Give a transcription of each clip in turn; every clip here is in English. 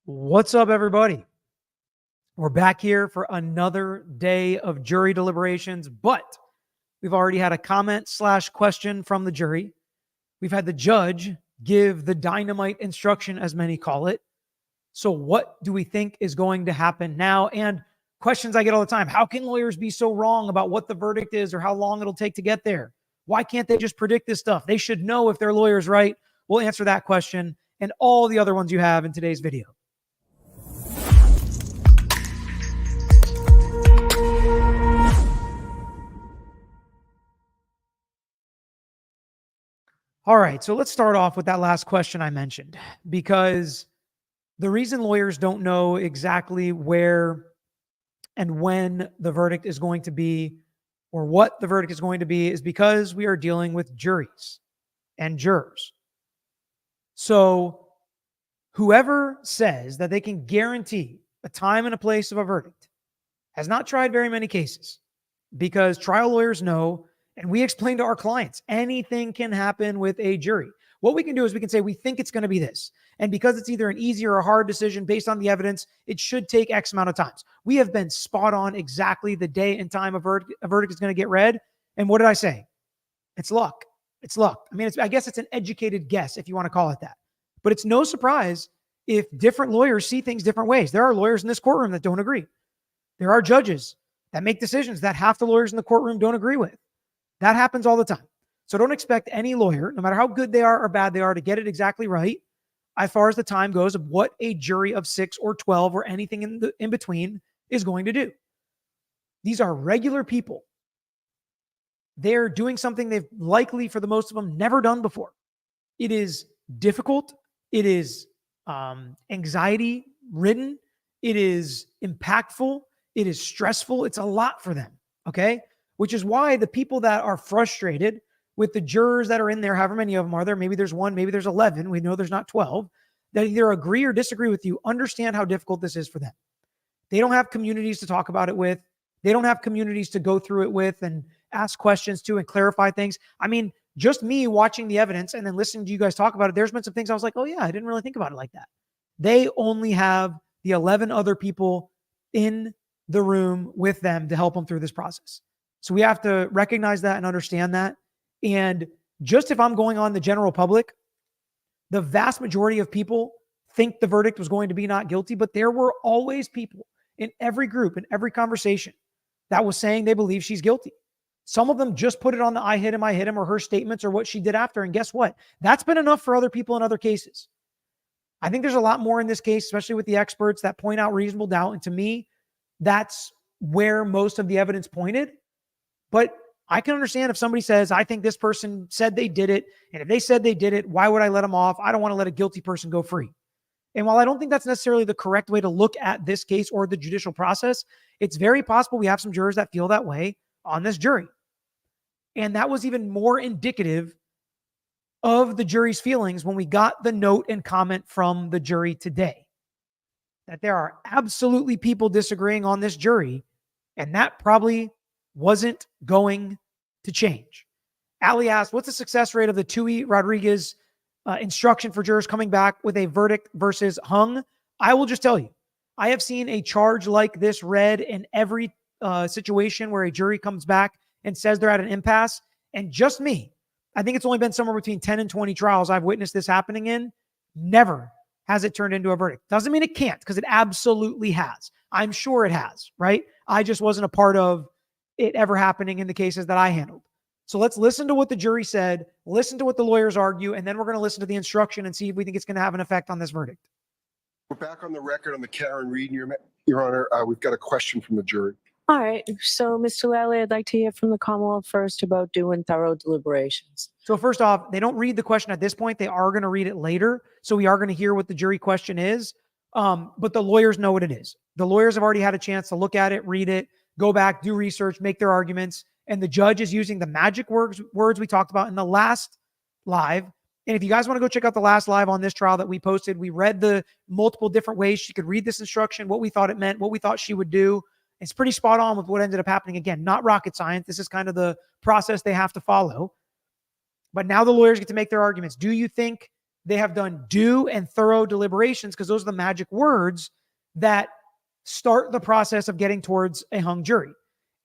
What's up, everybody? We're back here for another day of jury deliberations, but we've already had a comment/question from the jury. We've had the judge give the dynamite instruction, as many call it. So what do we think is going to happen now? And questions I get all the time. How can lawyers be so wrong about what the verdict is or how long it'll take to get there? Why can't they just predict this stuff? They should know if their lawyer's right. We'll answer that question and all the other ones you have in today's video. All right, so let's start off with that last question I mentioned, because the reason lawyers don't know exactly where and when the verdict is going to be or what the verdict is going to be is because we are dealing with juries and jurors. So whoever says that they can guarantee a time and a place of a verdict has not tried very many cases, because trial lawyers know, and we explain to our clients, anything can happen with a jury. What we can do is we can say, we think it's going to be this. And because it's either an easy or a hard decision based on the evidence, it should take X amount of times. We have been spot on exactly the day and time a verdict is going to get read. And what did I say? It's luck. It's luck. I mean, I guess it's an educated guess, if you want to call it that. But it's no surprise if different lawyers see things different ways. There are lawyers in this courtroom that don't agree. There are judges that make decisions that half the lawyers in the courtroom don't agree with. That happens all the time. So don't expect any lawyer, no matter how good they are or bad they are, to get it exactly right as far as the time goes of what a jury of 6 or 12 or anything in between is going to do. These are regular people. They're doing something they've likely, for the most of them, never done before. It is difficult. It is anxiety-ridden. It is impactful. It is stressful. It's a lot for them, okay? Which is why the people that are frustrated with the jurors that are in there, however many of them are there, maybe there's 1, maybe there's 11, we know there's not 12, that either agree or disagree with you, understand how difficult this is for them. They don't have communities to talk about it with. They don't have communities to go through it with and ask questions to and clarify things. I mean, just me watching the evidence and then listening to you guys talk about it, there's been some things I was like, oh yeah, I didn't really think about it like that. They only have the 11 other people in the room with them to help them through this process. So we have to recognize that and understand that. And just if I'm going on the general public, the vast majority of people think the verdict was going to be not guilty, but there were always people in every group, in every conversation, that was saying they believe she's guilty. Some of them just put it on the I hit him, or her statements or what she did after. And guess what? That's been enough for other people in other cases. I think there's a lot more in this case, especially with the experts that point out reasonable doubt. And to me, that's where most of the evidence pointed. But I can understand if somebody says, I think this person said they did it. And if they said they did it, why would I let them off? I don't want to let a guilty person go free. And while I don't think that's necessarily the correct way to look at this case or the judicial process, it's very possible we have some jurors that feel that way on this jury. And that was even more indicative of the jury's feelings when we got the note and comment from the jury today, that there are absolutely people disagreeing on this jury, and that probably wasn't going to change. Ali asked, what's the success rate of the Tui Rodriguez instruction for jurors coming back with a verdict versus hung? I will just tell you, I have seen a charge like this read in every situation where a jury comes back and says they're at an impasse. And just me, I think it's only been somewhere between 10 and 20 trials I've witnessed this happening in. Never has it turned into a verdict. Doesn't mean it can't, because it absolutely has. I'm sure it has, right? I just wasn't a part of it ever happening in the cases that I handled. So let's listen to what the jury said, listen to what the lawyers argue, and then we're going to listen to the instruction and see if we think it's going to have an effect on this verdict. We're back on the record on the Karen Reed, Your Honor. We've got a question from the jury. All right. So, Mr. Lally, I'd like to hear from the Commonwealth first about doing thorough deliberations. So first off, they don't read the question at this point. They are going to read it later. So we are going to hear what the jury question is. But the lawyers know what it is. The lawyers have already had a chance to look at it, read it, go back, do research, make their arguments. And the judge is using the magic words we talked about in the last live. And if you guys want to go check out the last live on this trial that we posted, we read the multiple different ways she could read this instruction, what we thought it meant, what we thought she would do. It's pretty spot on with what ended up happening. Again, not rocket science. This is kind of the process they have to follow. But now the lawyers get to make their arguments. Do you think they have done due and thorough deliberations, because those are the magic words that start the process of getting towards a hung jury.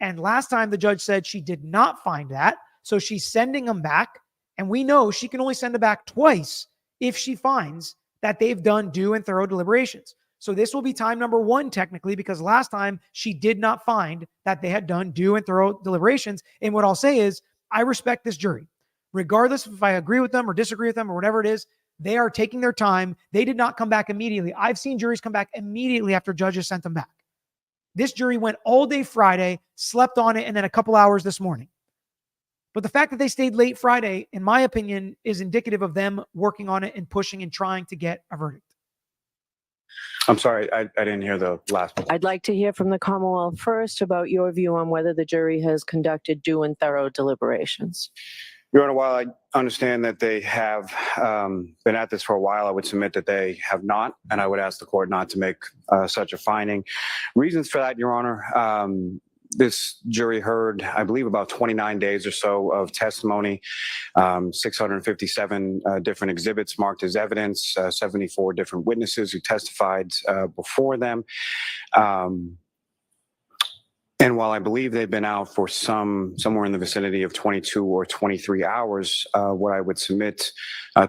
And last time the judge said she did not find that. So she's sending them back. And we know she can only send them back twice if she finds that they've done due and thorough deliberations. So this will be time number 1, technically, because last time she did not find that they had done due and thorough deliberations. And what I'll say is, I respect this jury. Regardless if I agree with them or disagree with them or whatever it is, they are taking their time. They did not come back immediately. I've seen juries come back immediately after judges sent them back. This jury went all day Friday, slept on it, and then a couple hours this morning. But the fact that they stayed late Friday, in my opinion, is indicative of them working on it and pushing and trying to get a verdict. I'm sorry, I didn't hear the last one. I'd like to hear from the Commonwealth first about your view on whether the jury has conducted due and thorough deliberations. Your Honor, while I understand that they have been at this for a while, I would submit that they have not, and I would ask the court not to make such a finding. Reasons for that, Your Honor, this jury heard, I believe, about 29 days or so of testimony, 657 different exhibits marked as evidence, 74 different witnesses who testified before them. And while I believe they've been out for somewhere in the vicinity of 22 or 23 hours, what I would submit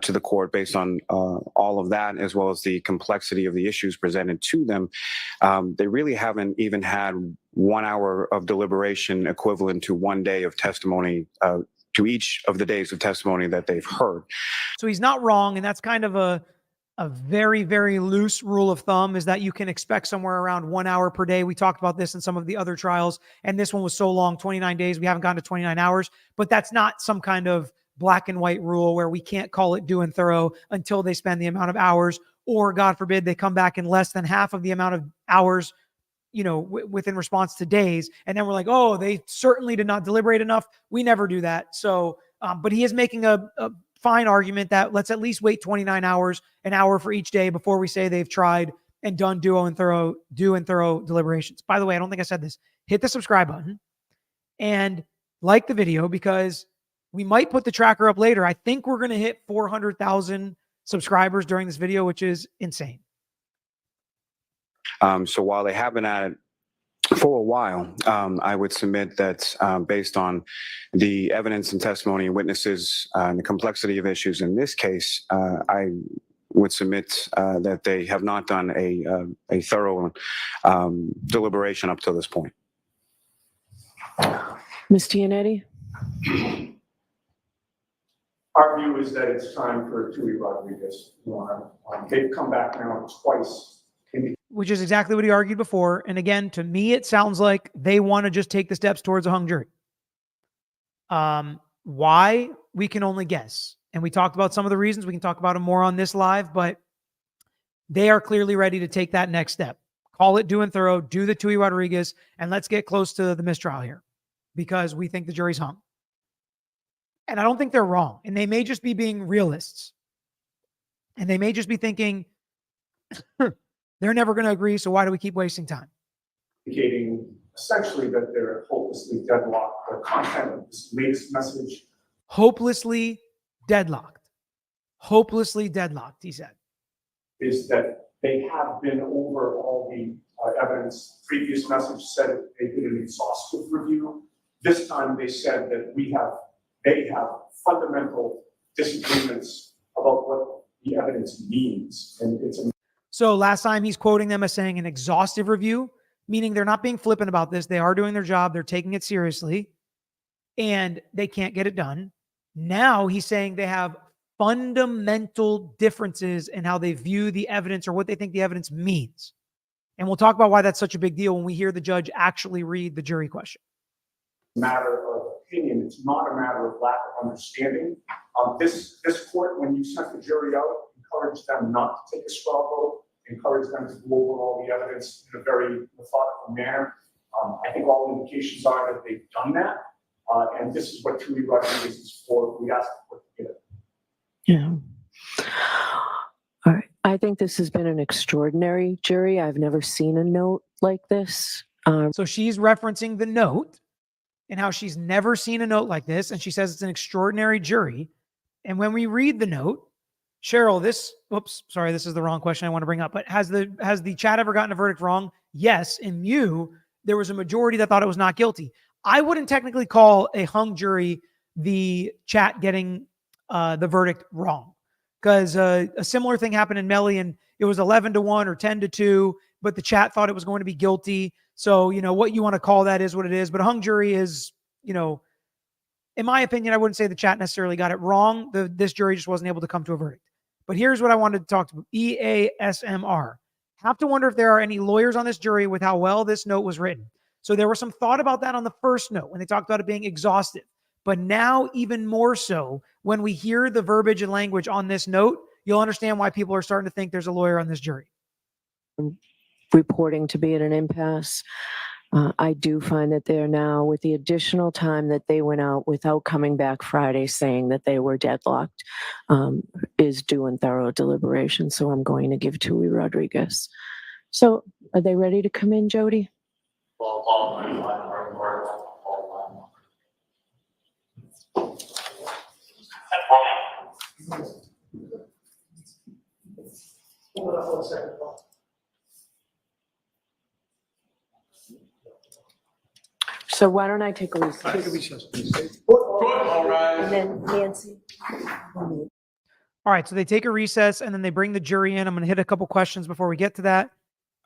to the court based on all of that, as well as the complexity of the issues presented to them, they really haven't even had 1 hour of deliberation equivalent to 1 day of testimony to each of the days of testimony that they've heard. So he's not wrong. And that's kind of a very, very loose rule of thumb, is that you can expect somewhere around 1 hour per day. We talked about this in some of the other trials, and this one was so long, 29 days. We haven't gotten to 29 hours, but that's not some kind of black and white rule where we can't call it due and thorough until they spend the amount of hours, or God forbid, they come back in less than half of the amount of hours, within response to days. And then we're like, oh, they certainly did not deliberate enough. We never do that. So, but he is making a fine argument that let's at least wait 29 hours, an hour for each day, before we say they've tried and done due and thorough deliberations. By the way, I don't think I said this. Hit the subscribe button and like the video, because we might put the tracker up later. I think we're going to hit 400,000 subscribers during this video, which is insane. So while they have been at it for a while, I would submit that based on the evidence and testimony and witnesses and the complexity of issues in this case, I would submit that they have not done a thorough deliberation up to this point. Ms. Giannetti? Our view is that it's time for Tui Rodriguez. They've come back now twice. Which is exactly what he argued before. And again, to me, it sounds like they want to just take the steps towards a hung jury. Why? We can only guess. And we talked about some of the reasons. We can talk about them more on this live, but they are clearly ready to take that next step. Call it due and thorough, do the Tui Rodriguez, and let's get close to the mistrial here, because we think the jury's hung. And I don't think they're wrong. And they may just be being realists. And they may just be thinking, they're never going to agree, so why do we keep wasting time? Indicating essentially that they're hopelessly deadlocked. The content of this latest message. Hopelessly deadlocked. Hopelessly deadlocked, he said. Is that they have been over all the evidence. Previous message said they did an exhaustive review. This time they said that they have fundamental disagreements about what the evidence means. And it's a So last time he's quoting them as saying an exhaustive review, meaning they're not being flippant about this. They are doing their job. They're taking it seriously, and they can't get it done. Now he's saying they have fundamental differences in how they view the evidence or what they think the evidence means. And we'll talk about why that's such a big deal when we hear the judge actually read the jury question. matter of opinion. It's not a matter of lack of understanding. This court, when you sent the jury out, encouraged them not to take a straw vote, encouraged them to go over all the evidence in a very methodical manner. I think all indications are that they've done that. And this is what Tui Rodriguez is for. We asked the court to get it. Yeah. All right. I think this has been an extraordinary jury. I've never seen a note like this. So she's referencing the note and how she's never seen a note like this. And she says it's an extraordinary jury. And when we read the note, Cheryl, whoops, sorry, this is the wrong question I want to bring up, but has the chat ever gotten a verdict wrong? Yes. In Mew, there was a majority that thought it was not guilty. I wouldn't technically call a hung jury the chat getting the verdict wrong, because a similar thing happened in Melly, and it was 11-1 or 10-2, but the chat thought it was going to be guilty. So, what you want to call that is what it is. But a hung jury is, in my opinion, I wouldn't say the chat necessarily got it wrong. This jury just wasn't able to come to a verdict. But here's what I wanted to talk to EASMR. Have to wonder if there are any lawyers on this jury with how well this note was written. So there was some thought about that on the first note when they talked about it being exhaustive. But now even more so, when we hear the verbiage and language on this note, you'll understand why people are starting to think there's a lawyer on this jury. Reporting to be at an impasse. I do find that they're now, with the additional time that they went out without coming back Friday saying that they were deadlocked, is due in thorough deliberation. So I'm going to give to Rodriguez. So are they ready to come in, Jody? So why don't I take a recess? And then Nancy. All right, so they take a recess and then they bring the jury in. I'm going to hit a couple questions before we get to that.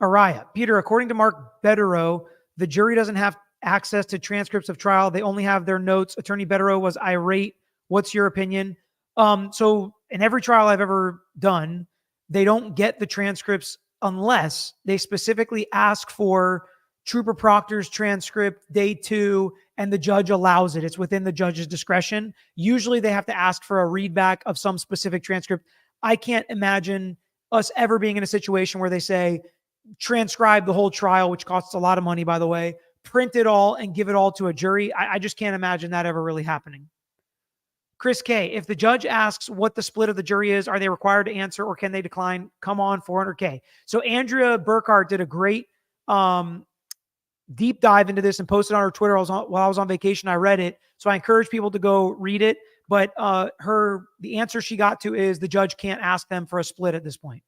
Araya, Peter, according to Mark Betterow, the jury doesn't have access to transcripts of trial. They only have their notes. Attorney Betterow was irate. What's your opinion? So in every trial I've ever done, they don't get the transcripts unless they specifically ask for Trooper Proctor's transcript, day 2, and the judge allows it. It's within the judge's discretion. Usually they have to ask for a readback of some specific transcript. I can't imagine us ever being in a situation where they say, transcribe the whole trial, which costs a lot of money, by the way, print it all and give it all to a jury. I just can't imagine that ever really happening. Chris K, if the judge asks what the split of the jury is, are they required to answer or can they decline? Come on, 400K. So Andrea Burkhart did a great deep dive into this and posted on her Twitter while I was on vacation. I read it. So I encourage people to go read it. But the answer she got to is the judge can't ask them for a split at this point.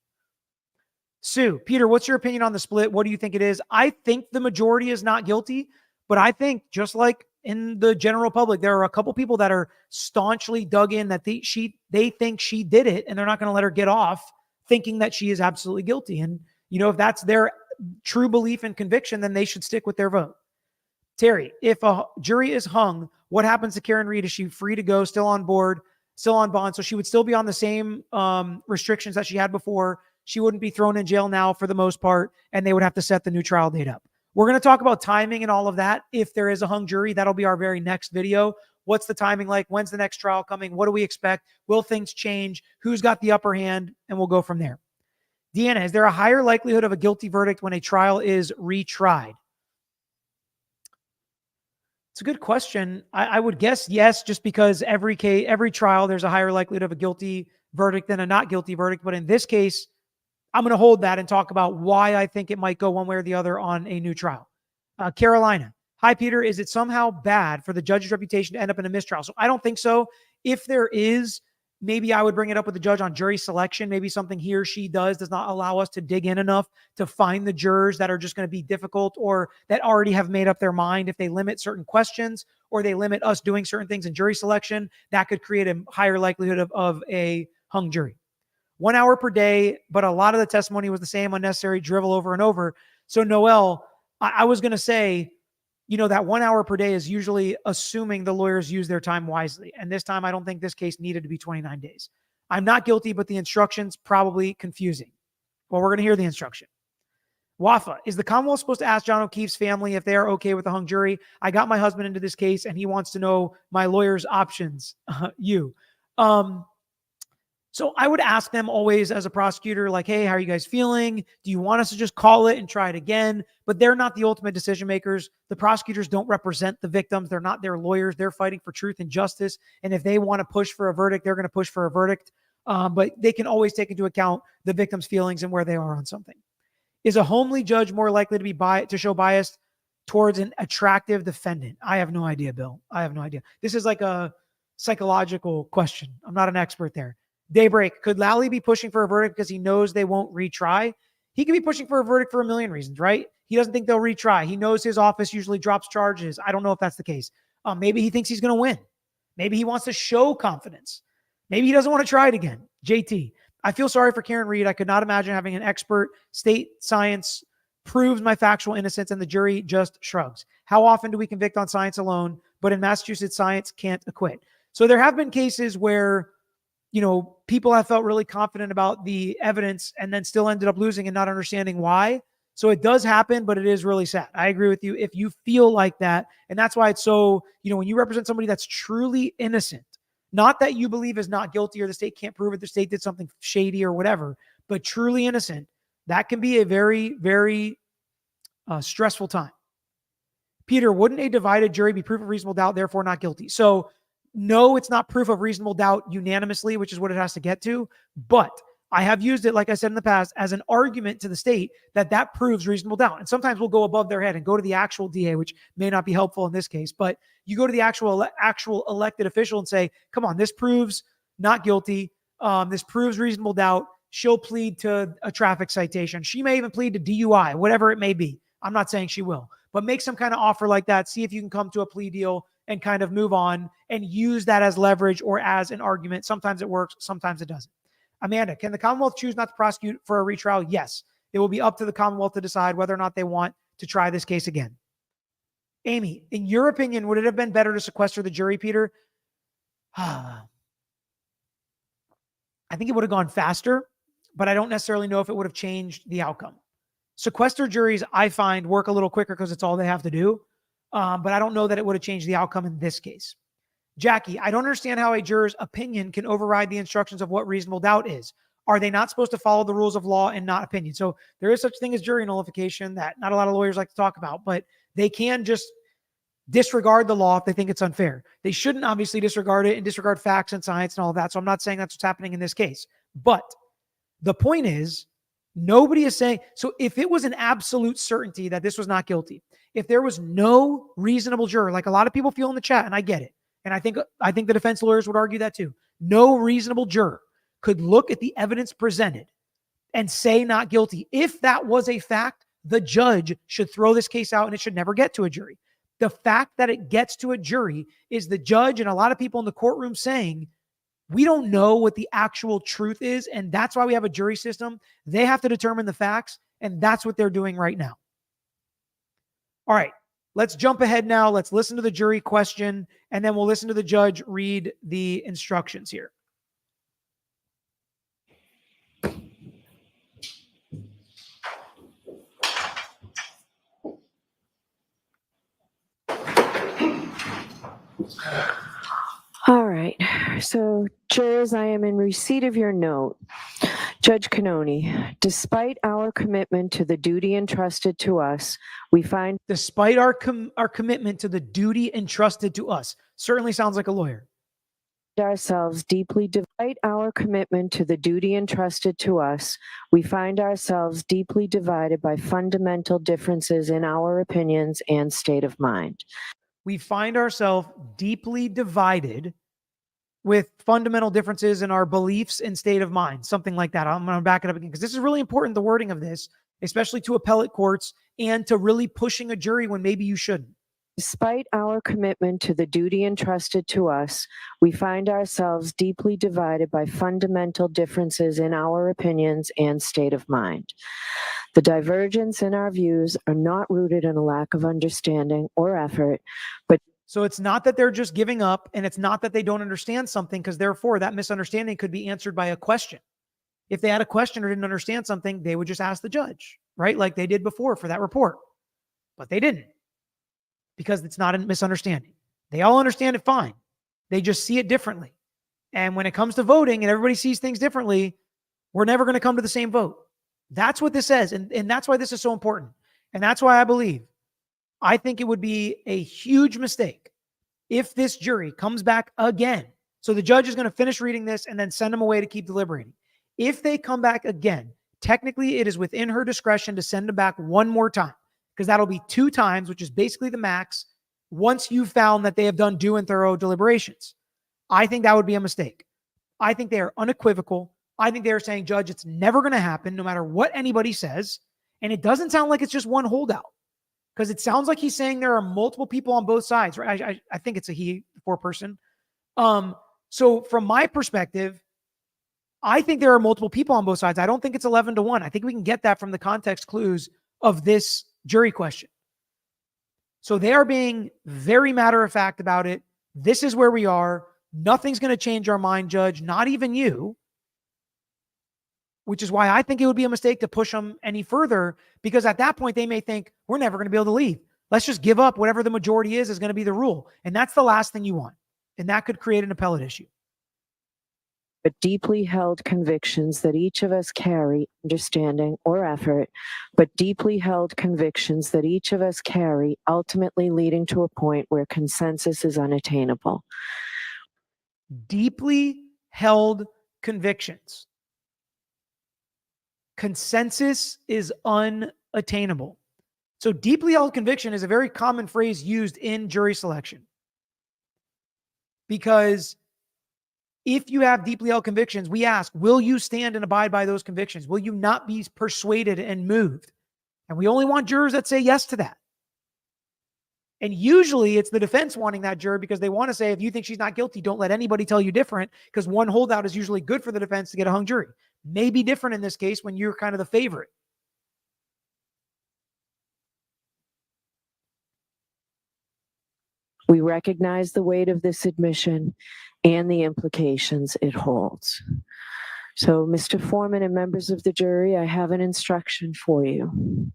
Sue, Peter, what's your opinion on the split? What do you think it is? I think the majority is not guilty, but I think just like in the general public, there are a couple people that are staunchly dug in that they think she did it and they're not going to let her get off thinking that she is absolutely guilty. And, if that's their true belief and conviction, then they should stick with their vote. Terry, if a jury is hung, what happens to Karen Reed? Is she free to go, still on board, still on bond? So she would still be on the same restrictions that she had before. She wouldn't be thrown in jail now for the most part, and they would have to set the new trial date up. We're going to talk about timing and all of that. If there is a hung jury, that'll be our very next video. What's the timing like? When's the next trial coming? What do we expect? Will things change? Who's got the upper hand? And we'll go from there. Deanna, is there a higher likelihood of a guilty verdict when a trial is retried? It's a good question. I would guess yes, just because every trial, there's a higher likelihood of a guilty verdict than a not guilty verdict. But in this case, I'm going to hold that and talk about why I think it might go one way or the other on a new trial. Carolina, hi, Peter. Is it somehow bad for the judge's reputation to end up in a mistrial? So I don't think so. If there is, maybe I would bring it up with the judge on jury selection. Maybe something he or she does not allow us to dig in enough to find the jurors that are just going to be difficult or that already have made up their mind. If they limit certain questions or they limit us doing certain things in jury selection, that could create a higher likelihood of a hung jury. 1 hour per day, but a lot of the testimony was the same, unnecessary drivel over and over. So Noel, I was going to say, that 1 hour per day is usually assuming the lawyers use their time wisely. And this time, I don't think this case needed to be 29 days. I'm not guilty, but the instruction's probably confusing. Well, we're going to hear the instruction. Wafa, is the Commonwealth supposed to ask John O'Keefe's family if they are okay with the hung jury? I got my husband into this case and he wants to know my lawyer's options. So I would ask them always as a prosecutor, like, hey, how are you guys feeling? Do you want us to just call it and try it again? But they're not the ultimate decision makers. The prosecutors don't represent the victims. They're not their lawyers. They're fighting for truth and justice. And if they want to push for a verdict, they're going to push for a verdict. But they can always take into account the victim's feelings and where they are on something. Is a homely judge more likely to show bias towards an attractive defendant? I have no idea, Bill. I have no idea. This is like a psychological question. I'm not an expert there. Daybreak, could Lally be pushing for a verdict because he knows they won't retry? He could be pushing for a verdict for a million reasons, right? He doesn't think they'll retry. He knows his office usually drops charges. I don't know if that's the case. Maybe he thinks he's going to win. Maybe he wants to show confidence. Maybe he doesn't want to try it again. JT, I feel sorry for Karen Reed. I could not imagine having an expert. State science proves my factual innocence and the jury just shrugs. How often do we convict on science alone? But in Massachusetts, science can't acquit. So there have been cases where, people have felt really confident about the evidence and then still ended up losing and not understanding why. So it does happen, but it is really sad. I agree with you. If you feel like that, and that's why it's so, when you represent somebody that's truly innocent, not that you believe is not guilty or the state can't prove it, the state did something shady or whatever, but truly innocent, that can be a very, very stressful time. Peter, wouldn't a divided jury be proof of reasonable doubt, therefore not guilty? So no, it's not proof of reasonable doubt unanimously, which is what it has to get to. But I have used it, like I said in the past, as an argument to the state that proves reasonable doubt. And sometimes we'll go above their head and go to the actual DA, which may not be helpful in this case. But you go to the actual elected official and say, come on, this proves not guilty. This proves reasonable doubt. She'll plead to a traffic citation. She may even plead to DUI, whatever it may be. I'm not saying she will. But make some kind of offer like that. See if you can come to a plea deal and kind of move on and use that as leverage or as an argument. Sometimes it works, sometimes it doesn't. Amanda, can the Commonwealth choose not to prosecute for a retrial? Yes. It will be up to the Commonwealth to decide whether or not they want to try this case again. Amy, in your opinion, would it have been better to sequester the jury, Peter? I think it would have gone faster, but I don't necessarily know if it would have changed the outcome. Sequester juries, I find, work a little quicker because it's all they have to do. But I don't know that it would have changed the outcome in this case. Jackie, I don't understand how a juror's opinion can override the instructions of what reasonable doubt is. Are they not supposed to follow the rules of law and not opinion? So there is such thing as jury nullification that not a lot of lawyers like to talk about, but they can just disregard the law if they think it's unfair. They shouldn't obviously disregard it and disregard facts and science and all of that. So I'm not saying that's what's happening in this case. But the point is, nobody is saying, so if it was an absolute certainty that this was not guilty, if there was no reasonable juror, like a lot of people feel in the chat, and I get it, and I think the defense lawyers would argue that too, no reasonable juror could look at the evidence presented and say not guilty. If that was a fact, the judge should throw this case out and it should never get to a jury. The fact that it gets to a jury is the judge and a lot of people in the courtroom saying, we don't know what the actual truth is, and that's why we have a jury system. They have to determine the facts, and that's what they're doing right now. All right, let's jump ahead now. Let's listen to the jury question, and then we'll listen to the judge read the instructions here. All right. So, jurors, I am in receipt of your note. Judge Cannoni, despite our commitment to the duty entrusted to us, we find... Despite our commitment to the duty entrusted to us. Certainly sounds like a lawyer. Ourselves deeply despite our commitment to the duty entrusted to us, we find ourselves deeply divided by fundamental differences in our opinions and state of mind. We find ourselves deeply divided with fundamental differences in our beliefs and state of mind, something like that. I'm going to back it up again because this is really important, the wording of this, especially to appellate courts and to really pushing a jury when maybe you shouldn't. Despite our commitment to the duty entrusted to us, we find ourselves deeply divided by fundamental differences in our opinions and state of mind. The divergence in our views are not rooted in a lack of understanding or effort, but so it's not that they're just giving up, and it's not that they don't understand something, because therefore that misunderstanding could be answered by a question. If they had a question or didn't understand something, they would just ask the judge, right? Like they did before for that report, but they didn't, because it's not a misunderstanding. They all understand it fine. They just see it differently. And when it comes to voting and everybody sees things differently, we're never going to come to the same vote. That's what this says. And that's why this is so important. And that's why I think it would be a huge mistake if this jury comes back again. So the judge is going to finish reading this and then send them away to keep deliberating. If they come back again, technically it is within her discretion to send them back one more time, because that'll be 2 times, which is basically the max, once you've found that they have done due and thorough deliberations. I think that would be a mistake. I think they are unequivocal. I think they're saying, Judge, it's never going to happen no matter what anybody says. And it doesn't sound like it's just one holdout, because it sounds like he's saying there are multiple people on both sides, right? I think it's a he, four-person. So from my perspective, I think there are multiple people on both sides. I don't think it's 11-1. I think we can get that from the context clues of this jury question. So they are being very matter-of-fact about it. This is where we are. Nothing's going to change our mind, Judge, not even you, which is why I think it would be a mistake to push them any further, because at that point they may think we're never going to be able to leave. Let's just give up. Whatever the majority is going to be the rule. And that's the last thing you want. And that could create an appellate issue. But deeply held convictions that each of us carry, understanding or effort, but deeply held convictions that each of us carry, ultimately leading to a point where consensus is unattainable. Deeply held convictions. Consensus is unattainable. So deeply held conviction is a very common phrase used in jury selection. Because if you have deeply held convictions, we ask, will you stand and abide by those convictions? Will you not be persuaded and moved? And we only want jurors that say yes to that. And usually it's the defense wanting that juror, because they want to say, if you think she's not guilty, don't let anybody tell you different, because one holdout is usually good for the defense to get a hung jury. May be different in this case when you're kind of the favorite. We recognize the weight of this admission and the implications it holds. So, Mr. Foreman and members of the jury, I have an instruction for you.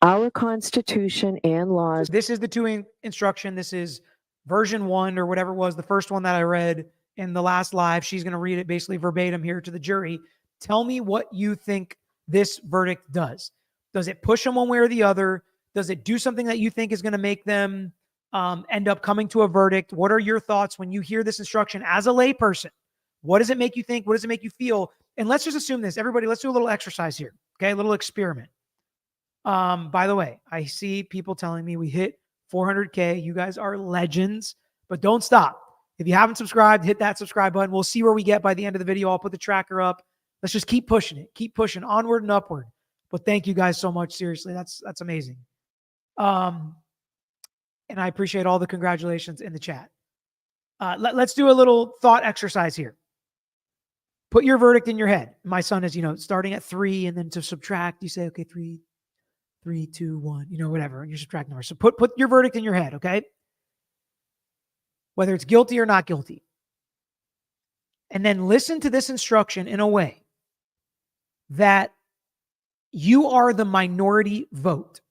Our Constitution and laws. This is the instruction. This is version 1 or whatever it was, the first one that I read in the last live. She's going to read it basically verbatim here to the jury. Tell me what you think this verdict does. Does it push them one way or the other? Does it do something that you think is going to make them end up coming to a verdict? What are your thoughts when you hear this instruction as a layperson? What does it make you think? What does it make you feel? And let's just assume this. Everybody, let's do a little exercise here. Okay, a little experiment. By the way, I see people telling me we hit 400K. You guys are legends, but don't stop. If you haven't subscribed, hit that subscribe button. We'll see where we get by the end of the video. I'll put the tracker up. Let's just keep pushing it. Keep pushing onward and upward. But thank you guys so much. Seriously, that's amazing. And I appreciate all the congratulations in the chat. Let's do a little thought exercise here. Put your verdict in your head. My son is, starting at 3, and then to subtract, you say, okay, 3, 2, 1, whatever, and you subtract numbers. So put your verdict in your head, okay? Whether it's guilty or not guilty. And then listen to this instruction in a way that you are the minority vote.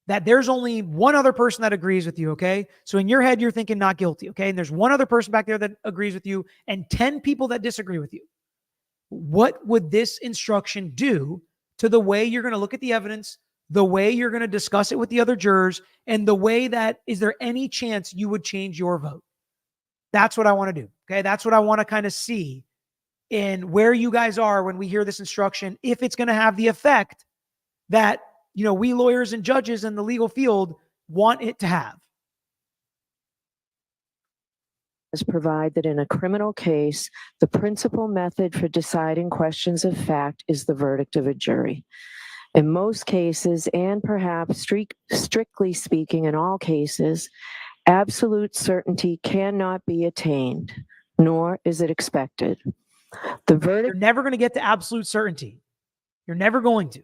That there's only one other person that agrees with you, okay? So in your head, you're thinking not guilty, okay? And there's one other person back there that agrees with you and 10 people that disagree with you. What would this instruction do to the way you're going to look at the evidence, the way you're going to discuss it with the other jurors, and the way that, is there any chance you would change your vote? That's what I want to do, okay? That's what I want to kind of see in where you guys are when we hear this instruction, if it's going to have the effect that we lawyers and judges in the legal field want it to have. Provide that in a criminal case, the principal method for deciding questions of fact is the verdict of a jury. In most cases, and perhaps strictly speaking in all cases, absolute certainty cannot be attained, nor is it expected. The verdict You're never going to get to absolute certainty. You're never going to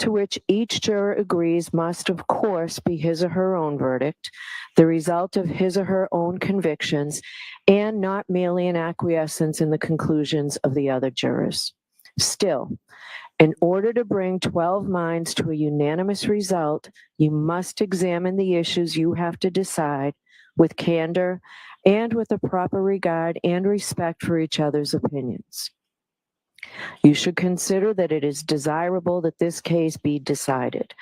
which each juror agrees must, of course, be his or her own verdict, the result of his or her own convictions, and not merely an acquiescence in the conclusions of the other jurors. Still, in order to bring 12 minds to a unanimous result, you must examine the issues you have to decide with candor and with a proper regard and respect for each other's opinions. You should consider that it is desirable that this case be decided.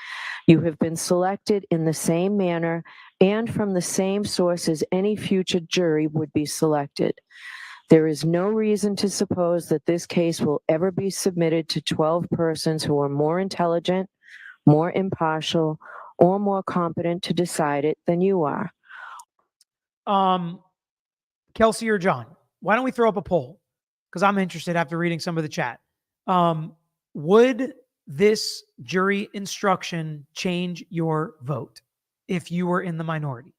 You have been selected in the same manner and from the same source as any future jury would be selected. There is no reason to suppose that this case will ever be submitted to 12 persons who are more intelligent, more impartial, or more competent to decide it than you are. Kelsey or John, why don't we throw up a poll? Because I'm interested after reading some of the chat. Would this jury instruction change your vote if you were in the minority?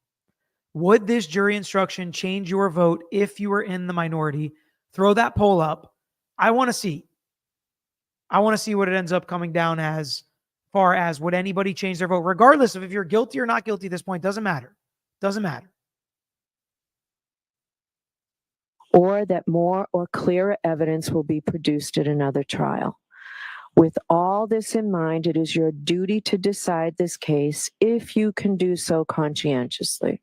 Would this jury instruction change your vote if you were in the minority? Throw that poll up. I want to see. I want to see what it ends up coming down as far as would anybody change their vote, regardless of if you're guilty or not guilty at this point. Doesn't matter. Doesn't matter. Or that more or clearer evidence will be produced at another trial. With all this in mind, it is your duty to decide this case if you can do so conscientiously.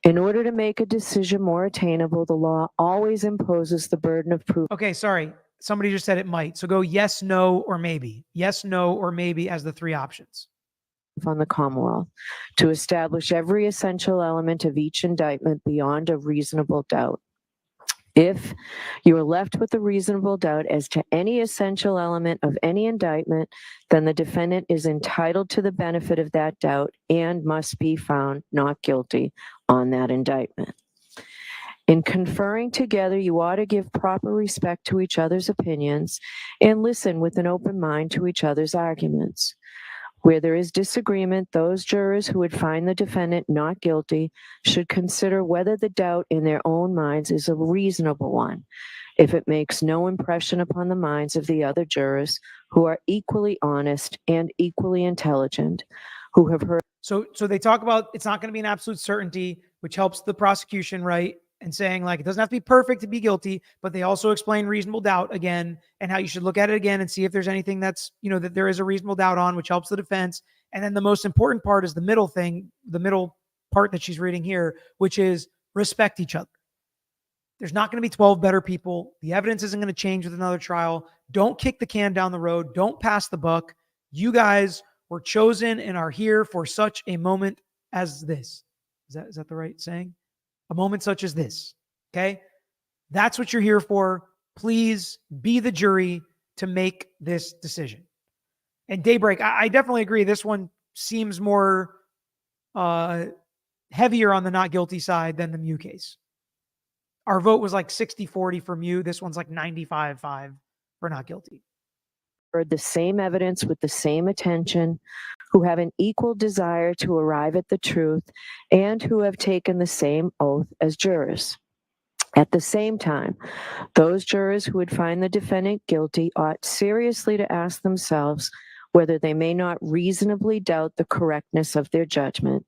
In order to make a decision more attainable, the law always imposes the burden of proof. Okay, sorry. Somebody just said it might. So go yes, no, or maybe. Yes, no, or maybe as the three options. On the Commonwealth to establish every essential element of each indictment beyond a reasonable doubt. If you are left with a reasonable doubt as to any essential element of any indictment, then the defendant is entitled to the benefit of that doubt and must be found not guilty on that indictment. In conferring together, you ought to give proper respect to each other's opinions and listen with an open mind to each other's arguments. Where there is disagreement, those jurors who would find the defendant not guilty should consider whether the doubt in their own minds is a reasonable one, if it makes no impression upon the minds of the other jurors who are equally honest and equally intelligent, who have heard. So they talk about it's not going to be an absolute certainty, which helps the prosecution, right? And saying like it doesn't have to be perfect to be guilty, but they also explain reasonable doubt again and how you should look at it again and see if there's anything that's, that there is a reasonable doubt on, which helps the defense. And then the most important part is the middle thing, the middle part that she's reading here, which is respect each other. There's not going to be 12 better people. The evidence isn't going to change with another trial. Don't kick the can down the road. Don't pass the buck. You guys were chosen and are here for such a moment as this. Is that the right saying? A moment such as this, okay? That's what you're here for. Please be the jury to make this decision. And Daybreak, I definitely agree. This one seems more heavier on the not guilty side than the Mew case. Our vote was like 60-40 for Mew. This one's like 95-5 for not guilty. Heard the same evidence with the same attention, who have an equal desire to arrive at the truth, and who have taken the same oath as jurors. At the same time, those jurors who would find the defendant guilty ought seriously to ask themselves whether they may not reasonably doubt the correctness of their judgment.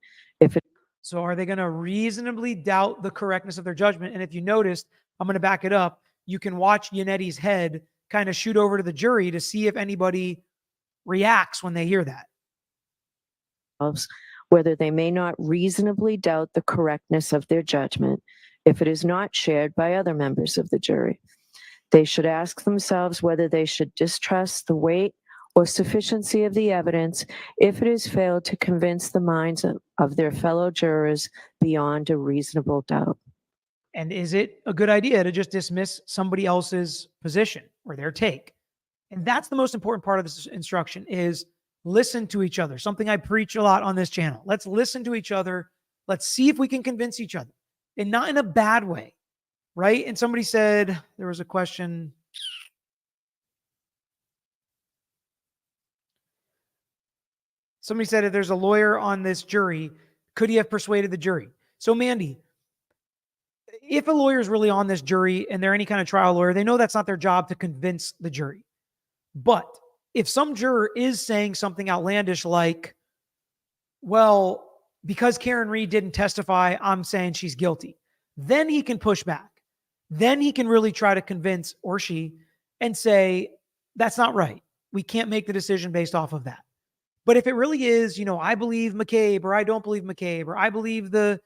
So are they going to reasonably doubt the correctness of their judgment? And if you noticed, I'm going to back it up. You can watch Yannetti's head kind of shoot over to the jury to see if anybody reacts when they hear that. Whether they may not reasonably doubt the correctness of their judgment if it is not shared by other members of the jury. They should ask themselves whether they should distrust the weight or sufficiency of the evidence if it has failed to convince the minds of their fellow jurors beyond a reasonable doubt. And is it a good idea to just dismiss somebody else's position or their take? And that's the most important part of this instruction is listen to each other. Something I preach a lot on this channel. Let's listen to each other. Let's see if we can convince each other and not in a bad way, right? And somebody said, there was a question. Somebody said, if there's a lawyer on this jury, could he have persuaded the jury? So Mandy, if a lawyer is really on this jury and they're any kind of trial lawyer, they know that's not their job to convince the jury. But if some juror is saying something outlandish like, well, because Karen Reed didn't testify, I'm saying she's guilty, then he can push back. Then he can really try to convince, or she, and say, that's not right. We can't make the decision based off of that. But if it really is, I believe McCabe, or I don't believe McCabe, or I believe the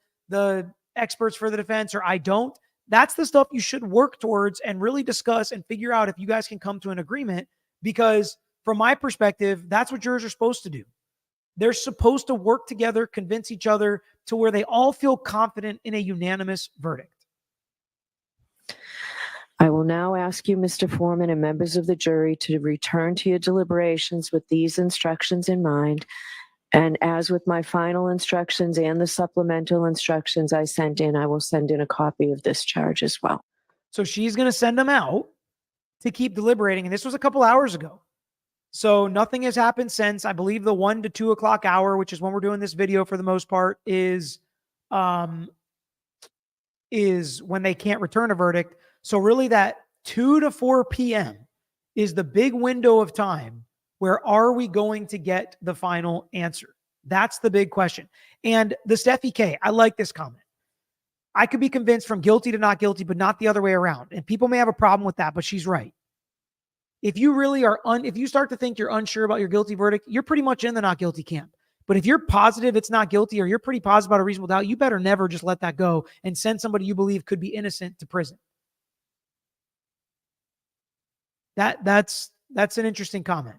experts for the defense, or I don't, that's the stuff you should work towards and really discuss and figure out if you guys can come to an agreement. Because from my perspective, that's what jurors are supposed to do. They're supposed to work together, convince each other to where they all feel confident in a unanimous verdict. I will now ask you, Mr. Foreman, and members of the jury to return to your deliberations with these instructions in mind And as with my final instructions and the supplemental instructions I sent in, I will send in a copy of this charge as well. So she's going to send them out to keep deliberating. And this was a couple hours ago. So nothing has happened since. I believe the 1 to 2 o'clock hour, which is when we're doing this video for the most part, is when they can't return a verdict. So really that 2 to 4 p.m. is the big window of time where are we going to get the final answer? That's the big question. And the Steffi K, I like this comment. I could be convinced from guilty to not guilty, but not the other way around. And people may have a problem with that, but she's right. If you really are, if you start to think you're unsure about your guilty verdict, you're pretty much in the not guilty camp. But if you're positive it's not guilty, or you're pretty positive about a reasonable doubt, you better never just let that go and send somebody you believe could be innocent to prison. That's an interesting comment.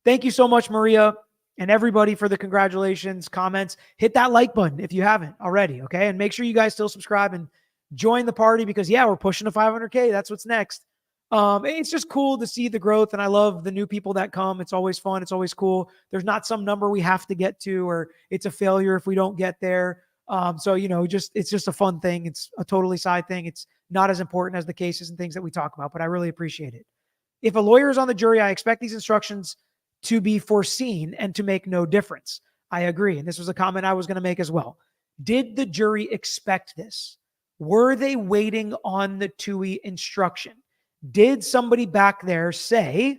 Thank you so much, Maria, and everybody for the congratulations, comments. Hit that like button if you haven't already, okay? And make sure you guys still subscribe and join the party because, yeah, we're pushing to 500K. That's what's next. It's just cool to see the growth, and I love the new people that come. It's always fun. It's always cool. There's not some number we have to get to, or it's a failure if we don't get there. So, it's just a fun thing. It's a totally side thing. It's not as important as the cases and things that we talk about, but I really appreciate it. If a lawyer is on the jury, I expect these instructions to be foreseen and to make no difference. I agree. And this was a comment I was going to make as well. Did the jury expect this? Were they waiting on the TUI instruction? Did somebody back there say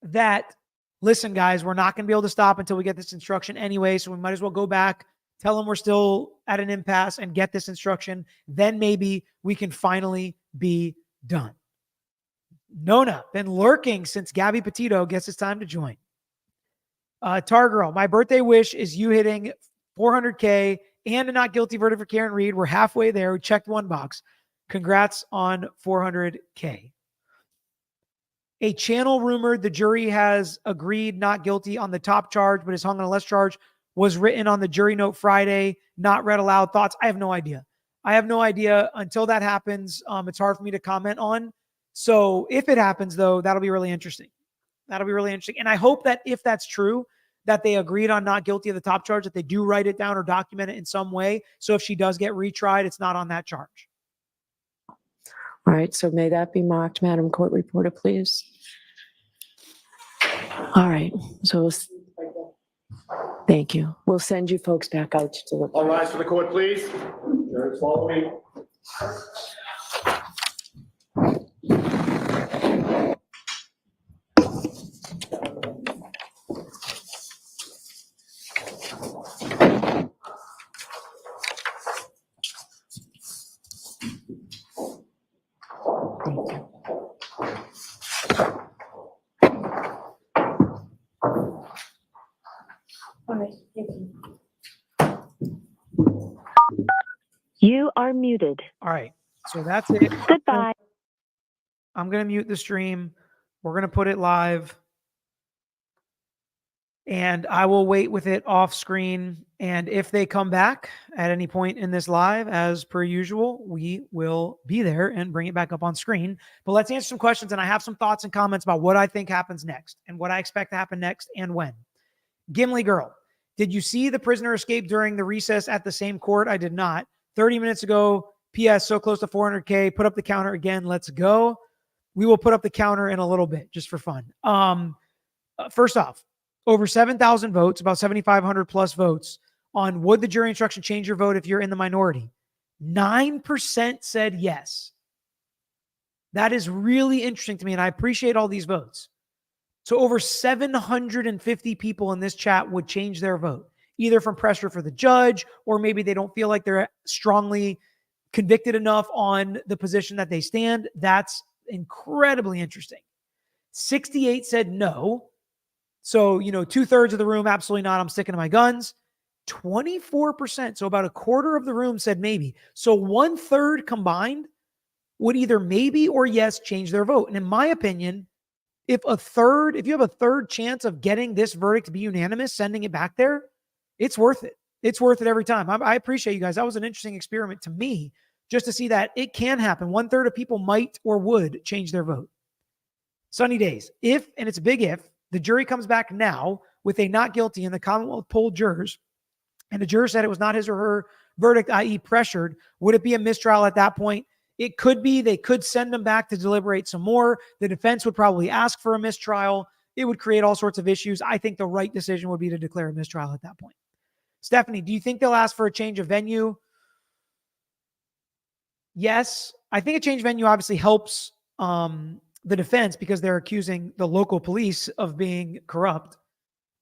that, listen, guys, we're not going to be able to stop until we get this instruction anyway, so we might as well go back, tell them we're still at an impasse and get this instruction. Then maybe we can finally be done. Nona, been lurking since Gabby Petito. Guess it's time to join. Targirl, my birthday wish is you hitting 400K and a not guilty verdict for Karen Reed. We're halfway there. We checked one box. Congrats on 400K. A channel rumored the jury has agreed not guilty on the top charge, but is hung on a less charge, was written on the jury note Friday, not read aloud. Thoughts? I have no idea. Until that happens. It's hard for me to comment on. So if it happens, though, that'll be really interesting. And I hope that if that's true, that they agreed on not guilty of the top charge, that they do write it down or document it in some way. So if she does get retried, it's not on that charge. All right, so may that be marked, Madam Court Reporter, please. All right, so thank you. We'll send you folks back out to deliver. All rise for the court, please. Jurors, follow me. Thank you. All right, thank you. You are muted. All right. So that's it. Goodbye. I'm going to mute the stream. We're going to put it live. And I will wait with it off screen. And if they come back at any point in this live, as per usual, we will be there and bring it back up on screen. But let's answer some questions. And I have some thoughts and comments about what I think happens next and what I expect to happen next and when. Gimli Girl, did you see the prisoner escape during the recess at the same court? I did not. 30 minutes ago, PS, so close to 400K. Put up the counter again. Let's go. We will put up the counter in a little bit just for fun. First off, over 7,000 votes, about 7,500 plus votes on would the jury instruction change your vote if you're in the minority. 9% said yes. That is really interesting to me, and I appreciate all these votes. So over 750 people in this chat would change their vote, either from pressure for the judge, or maybe they don't feel like they're strongly convicted enough on the position that they stand. That's incredibly interesting. 68 said no. So, 2/3 of the room, absolutely not. I'm sticking to my guns. 24%, so about a quarter of the room said maybe. So 1/3 combined would either maybe or yes change their vote. And in my opinion, if you have a third chance of getting this verdict to be unanimous, sending it back there, it's worth it. It's worth it every time. I appreciate you guys. That was an interesting experiment to me, just to see that it can happen. 1/3 of people might or would change their vote. Sunny Days. If, and it's a big if, the jury comes back now, with a not guilty and the Commonwealth polled jurors and the juror said it was not his or her verdict, i.e. pressured, would it be a mistrial at that point? It could be. They could send them back to deliberate some more. The defense would probably ask for a mistrial. It would create all sorts of issues. I think the right decision would be to declare a mistrial at that point. Stephanie, do you think they'll ask for a change of venue? Yes. I think a change of venue obviously helps the defense because they're accusing the local police of being corrupt.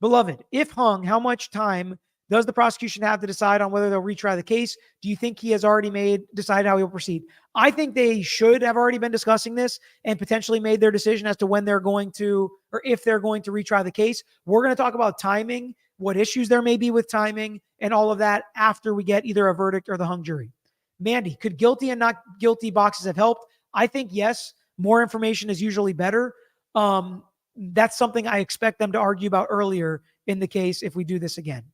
Beloved, if hung, how much time does the prosecution have to decide on whether they'll retry the case? Do you think he has already decided how he will proceed? I think they should have already been discussing this and potentially made their decision as to when they're going to, or if they're going to retry the case. We're going to talk about timing, what issues there may be with timing, and all of that after we get either a verdict or the hung jury. Mandy, could guilty and not guilty boxes have helped? I think yes. More information is usually better. That's something I expect them to argue about earlier in the case if we do this again.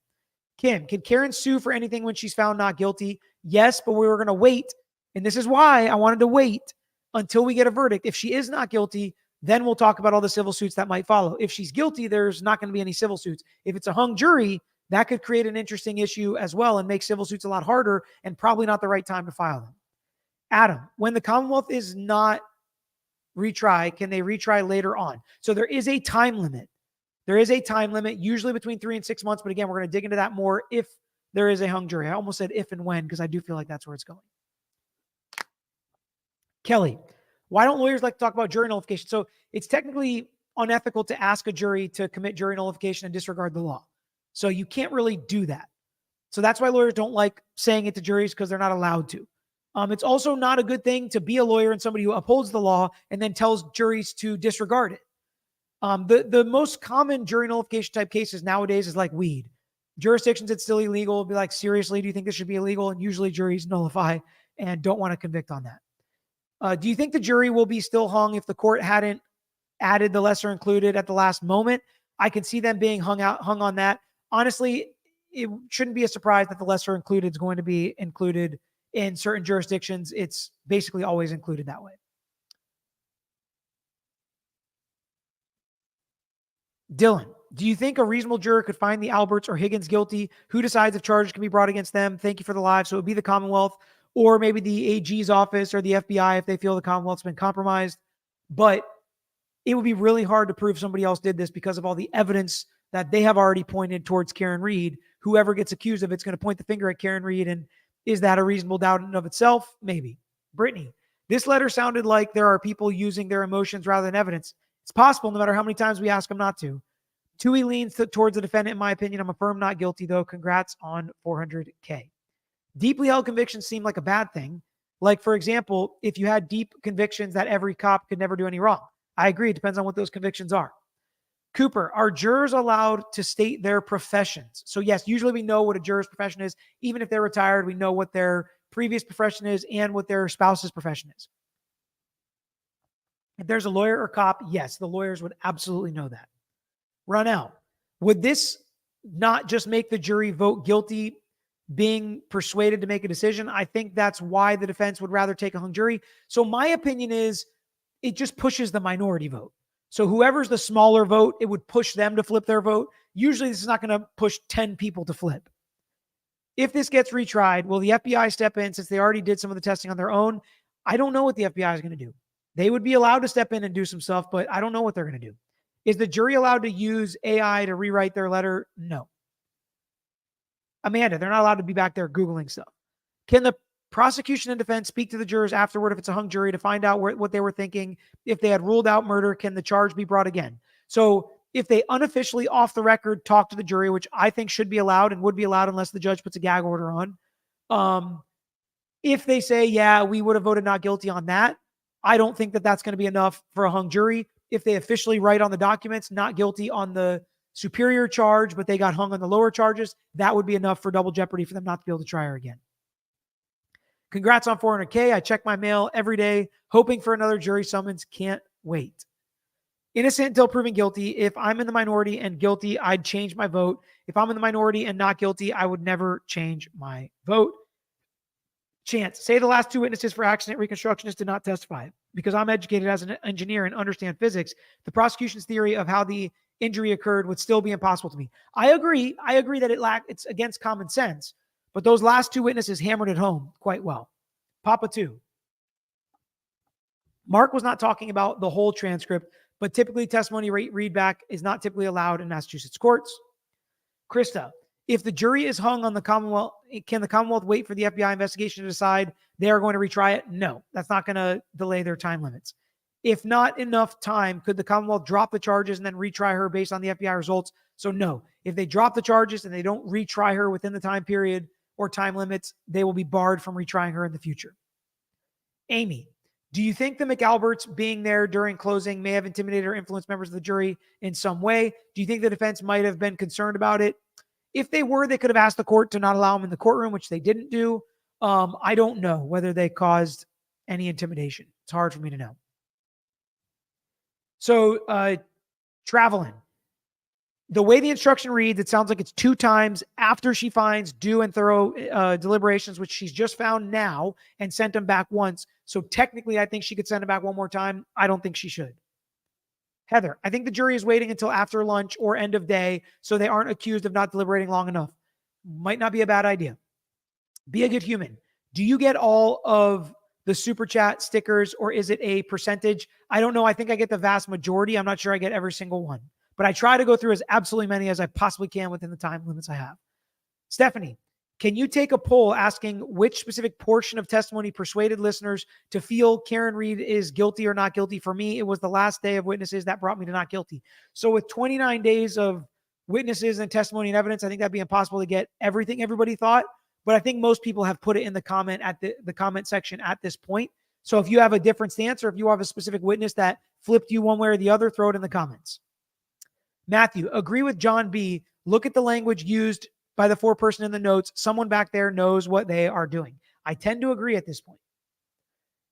Kim, can Karen sue for anything when she's found not guilty? Yes, but we were going to wait. And this is why I wanted to wait until we get a verdict. If she is not guilty, then we'll talk about all the civil suits that might follow. If she's guilty, there's not going to be any civil suits. If it's a hung jury, that could create an interesting issue as well and make civil suits a lot harder and probably not the right time to file them. Adam, when the Commonwealth is not retry, can they retry later on? So there is a time limit. There is a time limit, usually between 3 and 6 months. But again, we're going to dig into that more if there is a hung jury. I almost said if and when because I do feel like that's where it's going. Kelly, why don't lawyers like to talk about jury nullification? So it's technically unethical to ask a jury to commit jury nullification and disregard the law. So you can't really do that. So that's why lawyers don't like saying it to juries because they're not allowed to. It's also not a good thing to be a lawyer and somebody who upholds the law and then tells juries to disregard it. The most common jury nullification type cases nowadays is like weed. Jurisdictions, it's still illegal. It'll be like, seriously, do you think this should be illegal? And usually juries nullify and don't want to convict on that. Do you think the jury will be still hung if the court hadn't added the lesser included at the last moment? I can see them being hung on that. Honestly, it shouldn't be a surprise that the lesser included is going to be included in certain jurisdictions. It's basically always included that way. Dylan, do you think a reasonable juror could find the Alberts or Higgins guilty? Who decides if charges can be brought against them? Thank you for the live. So it would be the Commonwealth or maybe the AG's office or the FBI if they feel the Commonwealth's been compromised. But it would be really hard to prove somebody else did this because of all the evidence that they have already pointed towards Karen Reed. Whoever gets accused of it's going to point the finger at Karen Reed. And is that a reasonable doubt in and of itself? Maybe. Brittany, this letter sounded like there are people using their emotions rather than evidence. It's possible no matter how many times we ask them not to. Tui leans towards the defendant, in my opinion. I'm a firm not guilty, though. Congrats on $400K. Deeply held convictions seem like a bad thing. Like, for example, if you had deep convictions that every cop could never do any wrong. I agree. It depends on what those convictions are. Cooper, are jurors allowed to state their professions? So yes, usually we know what a juror's profession is. Even if they're retired, we know what their previous profession is and what their spouse's profession is. If there's a lawyer or cop, yes, the lawyers would absolutely know that. Ronell, would this not just make the jury vote guilty, being persuaded to make a decision? I think that's why the defense would rather take a hung jury. So my opinion is it just pushes the minority vote. So whoever's the smaller vote, it would push them to flip their vote. Usually this is not going to push 10 people to flip. If this gets retried, will the FBI step in since they already did some of the testing on their own? I don't know what the FBI is going to do. They would be allowed to step in and do some stuff, but I don't know what they're going to do. Is the jury allowed to use AI to rewrite their letter? No. Amanda, they're not allowed to be back there Googling stuff. Can the prosecution and defense speak to the jurors afterward if it's a hung jury to find out what they were thinking? If they had ruled out murder, can the charge be brought again? So if they unofficially off the record talk to the jury, which I think should be allowed and would be allowed unless the judge puts a gag order on. If they say, yeah, we would have voted not guilty on that, I don't think that that's going to be enough for a hung jury. If they officially write on the documents, not guilty on the superior charge, but they got hung on the lower charges, that would be enough for double jeopardy for them not to be able to try her again. Congrats on 400K. I check my mail every day, hoping for another jury summons. Can't wait. Innocent until proven guilty. If I'm in the minority and guilty, I'd change my vote. If I'm in the minority and not guilty, I would never change my vote. Chance, say the last two witnesses for accident reconstructionists did not testify. Because I'm educated as an engineer and understand physics, the prosecution's theory of how the injury occurred would still be impossible to me. I agree that it's against common sense, but those last two witnesses hammered it home quite well. Papa 2. Mark was not talking about the whole transcript, but typically testimony readback is not typically allowed in Massachusetts courts. Krista, if the jury is hung on the Commonwealth, can the Commonwealth wait for the FBI investigation to decide they are going to retry it? No, that's not going to delay their time limits. If not enough time, could the Commonwealth drop the charges and then retry her based on the FBI results? So no, if they drop the charges and they don't retry her within the time period or time limits, they will be barred from retrying her in the future. Amy, do you think the McAlberts being there during closing may have intimidated or influenced members of the jury in some way? Do you think the defense might have been concerned about it? If they were, they could have asked the court to not allow them in the courtroom, which they didn't do. I don't know whether they caused any intimidation. It's hard for me to know. So, Traveling. The way the instruction reads, it sounds like it's 2 times after she finds due and thorough deliberations, which she's just found now, and sent them back once. So technically, I think she could send them back one more time. I don't think she should. Heather, I think the jury is waiting until after lunch or end of day so they aren't accused of not deliberating long enough. Might not be a bad idea. Be a good human. Do you get all of the super chat stickers, or is it a percentage? I don't know. I think I get the vast majority. I'm not sure I get every single one, but I try to go through as absolutely many as I possibly can within the time limits I have. Stephanie, can you take a poll asking which specific portion of testimony persuaded listeners to feel Karen Read is guilty or not guilty? For me, it was the last day of witnesses that brought me to not guilty. So with 29 days of witnesses and testimony and evidence, I think that'd be impossible to get everything everybody thought. But I think most people have put it in the comment at the comment section at this point. So if you have a different stance, or if you have a specific witness that flipped you one way or the other, throw it in the comments. Matthew, agree with John B. Look at the language used by the 4-person in the notes. Someone back there knows what they are doing. I tend to agree at this point.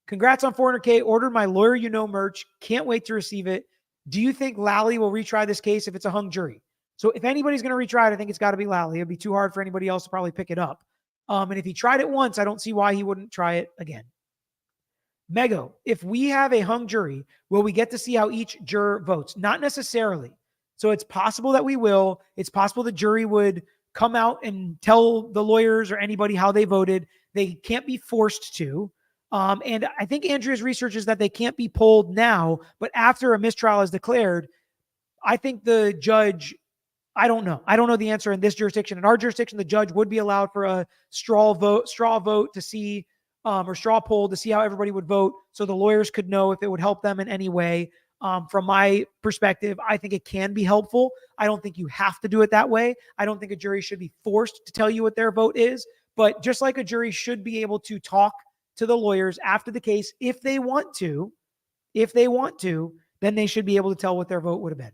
Congrats on 400K. Ordered my Lawyer You Know merch. Can't wait to receive it. Do you think Lally will retry this case if it's a hung jury? So if anybody's going to retry it, I think it's got to be Lally. It'd be too hard for anybody else to probably pick it up. And if he tried it once, I don't see why he wouldn't try it again. Mego, if we have a hung jury, will we get to see how each juror votes? Not necessarily. So it's possible that we will. It's possible the jury would come out and tell the lawyers or anybody how they voted. They can't be forced to. And I think Andrea's research is that they can't be polled now, but after a mistrial is declared, I think the judge, I don't know. I don't know the answer in this jurisdiction. In our jurisdiction, the judge would be allowed for a straw vote to see, or straw poll to see how everybody would vote, so the lawyers could know if it would help them in any way. From my perspective, I think it can be helpful. I don't think you have to do it that way. I don't think a jury should be forced to tell you what their vote is. But just like a jury should be able to talk to the lawyers after the case, if they want to, then they should be able to tell what their vote would have been.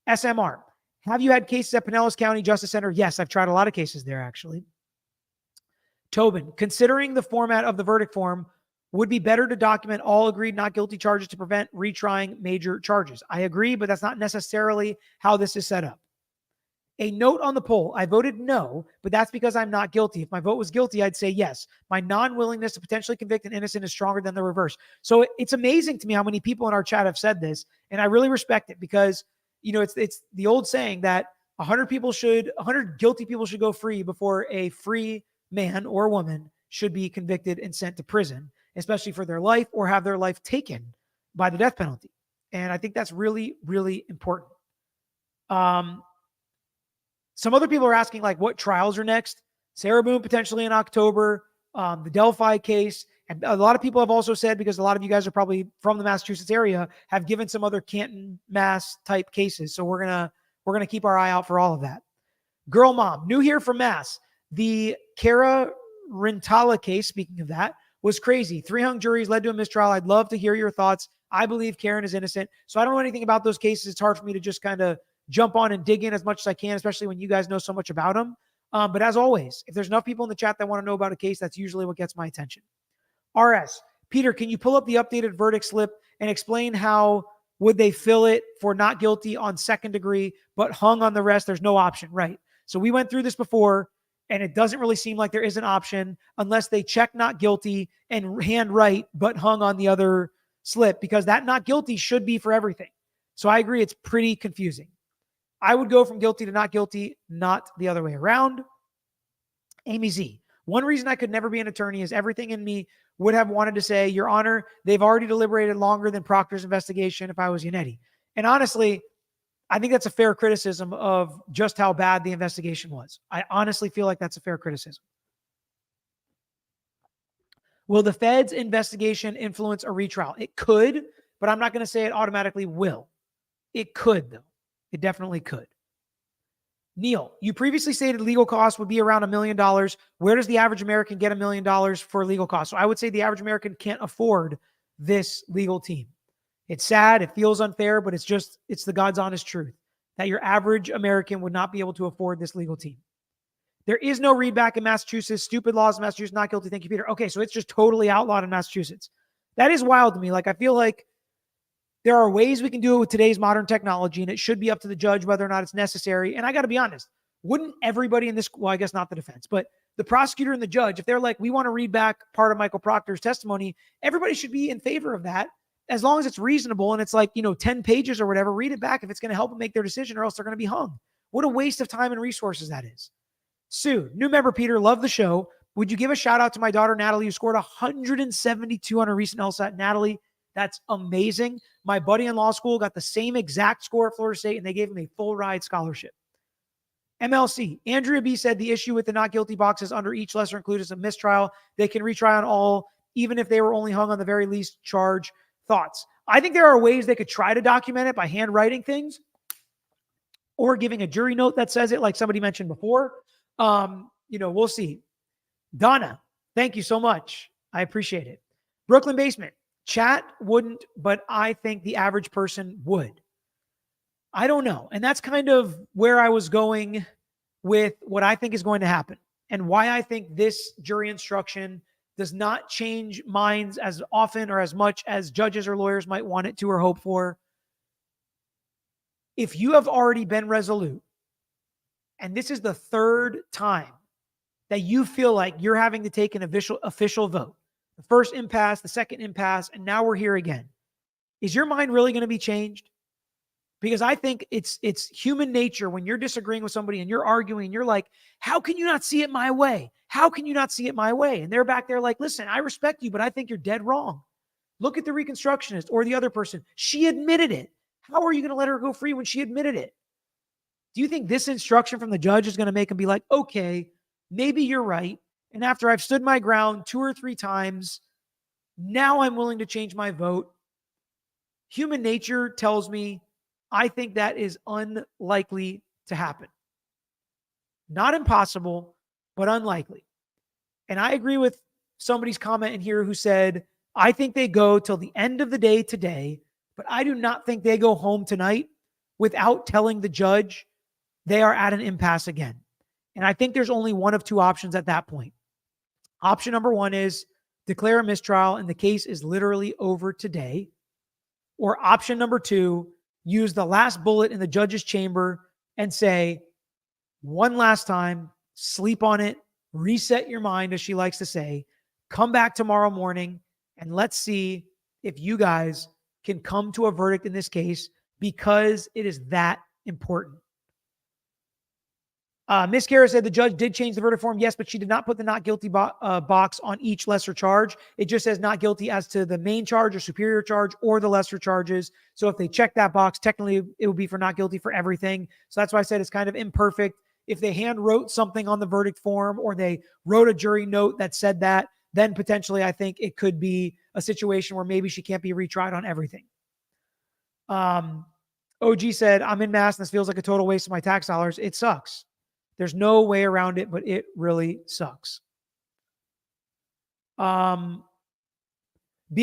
SMR. Have you had cases at Pinellas County Justice Center? Yes, I've tried a lot of cases there, actually. Tobin, considering the format of the verdict form, would be better to document all agreed not guilty charges to prevent retrying major charges. I agree, but that's not necessarily how this is set up. A note on the poll, I voted no, but that's because I'm not guilty. If my vote was guilty, I'd say yes. My non-willingness to potentially convict an innocent is stronger than the reverse. So it's amazing to me how many people in our chat have said this, and I really respect it because, you know, it's the old saying that 100 guilty people should go free before a free man or woman should be convicted and sent to prison, especially for their life or have their life taken by the death penalty. And I think that's really, really important. Some other people are asking, like, what trials are next? Sarah Boone potentially in October, the Delphi case. And a lot of people have also said, because a lot of you guys are probably from the Massachusetts area, have given some other Canton, Mass type cases. So we're gonna keep our eye out for all of that. Girl mom, new here from Mass. The Cara Rintala case, speaking of that, was crazy. 3 hung juries led to a mistrial. I'd love to hear your thoughts. I believe Karen is innocent. So I don't know anything about those cases. It's hard for me to just kind of jump on and dig in as much as I can, especially when you guys know so much about them. But as always, if there's enough people in the chat that want to know about a case, that's usually what gets my attention. RS, Peter, can you pull up the updated verdict slip and explain how would they fill it for not guilty on second degree, but hung on the rest? There's no option, right? So we went through this before, and it doesn't really seem like there is an option unless they check not guilty and hand right, but hung on the other slip, because that not guilty should be for everything. So I agree, it's pretty confusing. I would go from guilty to not guilty, not the other way around. Amy Z. One reason I could never be an attorney is everything in me would have wanted to say, Your Honor, they've already deliberated longer than Proctor's investigation if I was Yannetti. And honestly, I think that's a fair criticism of just how bad the investigation was. I honestly feel like that's a fair criticism. Will the Fed's investigation influence a retrial? It could, but I'm not going to say it automatically will. It could, though. It definitely could. Neil, you previously stated legal costs would be around $1 million. Where does the average American get $1 million for legal costs? So I would say the average American can't afford this legal team. It's sad. It feels unfair, but it's the God's honest truth that your average American would not be able to afford this legal team. There is no readback in Massachusetts. Stupid laws in Massachusetts, not guilty. Thank you, Peter. Okay, so it's just totally outlawed in Massachusetts. That is wild to me. Like, I feel like there are ways we can do it with today's modern technology, and it should be up to the judge whether or not it's necessary. And I got to be honest, wouldn't everybody in this, well, I guess not the defense, but the prosecutor and the judge, if they're like, we want to read back part of Michael Proctor's testimony, everybody should be in favor of that as long as it's reasonable and it's like, 10 pages or whatever, read it back if it's going to help them make their decision or else they're going to be hung. What a waste of time and resources that is. Sue, new member Peter, love the show. Would you give a shout out to my daughter Natalie, who scored 172 on a recent LSAT? Natalie, that's amazing. My buddy in law school got the same exact score at Florida State, and they gave him a full ride scholarship. MLC, Andrea B said the issue with the not guilty boxes under each lesser included is a mistrial. They can retry on all, even if they were only hung on the very least charge. Thoughts? I think there are ways they could try to document it by handwriting things or giving a jury note that says it, like somebody mentioned before. We'll see. Donna, thank you so much. I appreciate it. Brooklyn Basement, chat wouldn't, but I think the average person would. I don't know. And that's kind of where I was going with what I think is going to happen and why I think this jury instruction does not change minds as often or as much as judges or lawyers might want it to or hope for. If you have already been resolute, and this is the third time that you feel like you're having to take an official vote, the first impasse, the second impasse, and now we're here again, is your mind really going to be changed? Because I think it's human nature when you're disagreeing with somebody and you're arguing, and you're like, how can you not see it my way? How can you not see it my way? And they're back there like, listen, I respect you, but I think you're dead wrong. Look at the Reconstructionist or the other person. She admitted it. How are you going to let her go free when she admitted it? Do you think this instruction from the judge is going to make him be like, okay, maybe you're right. And after I've stood my ground 2 or 3 times, now I'm willing to change my vote? Human nature tells me I think that is unlikely to happen. Not impossible, but unlikely. And I agree with somebody's comment in here who said, I think they go till the end of the day today, but I do not think they go home tonight without telling the judge they are at an impasse again. And I think there's only one of 2 options at that point. Option number 1 is declare a mistrial and the case is literally over today. Or option number 2, use the last bullet in the judge's chamber and say, one last time, sleep on it, reset your mind, as she likes to say, come back tomorrow morning, and let's see if you guys can come to a verdict in this case because it is that important. Miss Kara said the judge did change the verdict form. Yes, but she did not put the not guilty box on each lesser charge. It just says not guilty as to the main charge or superior charge or the lesser charges. So if they check that box, technically it would be for not guilty for everything. So that's why I said it's kind of imperfect. If they hand wrote something on the verdict form or they wrote a jury note that said that, then potentially I think it could be a situation where maybe she can't be retried on everything. OG said, I'm in Mass and this feels like a total waste of my tax dollars. It sucks. There's no way around it, but it really sucks. Be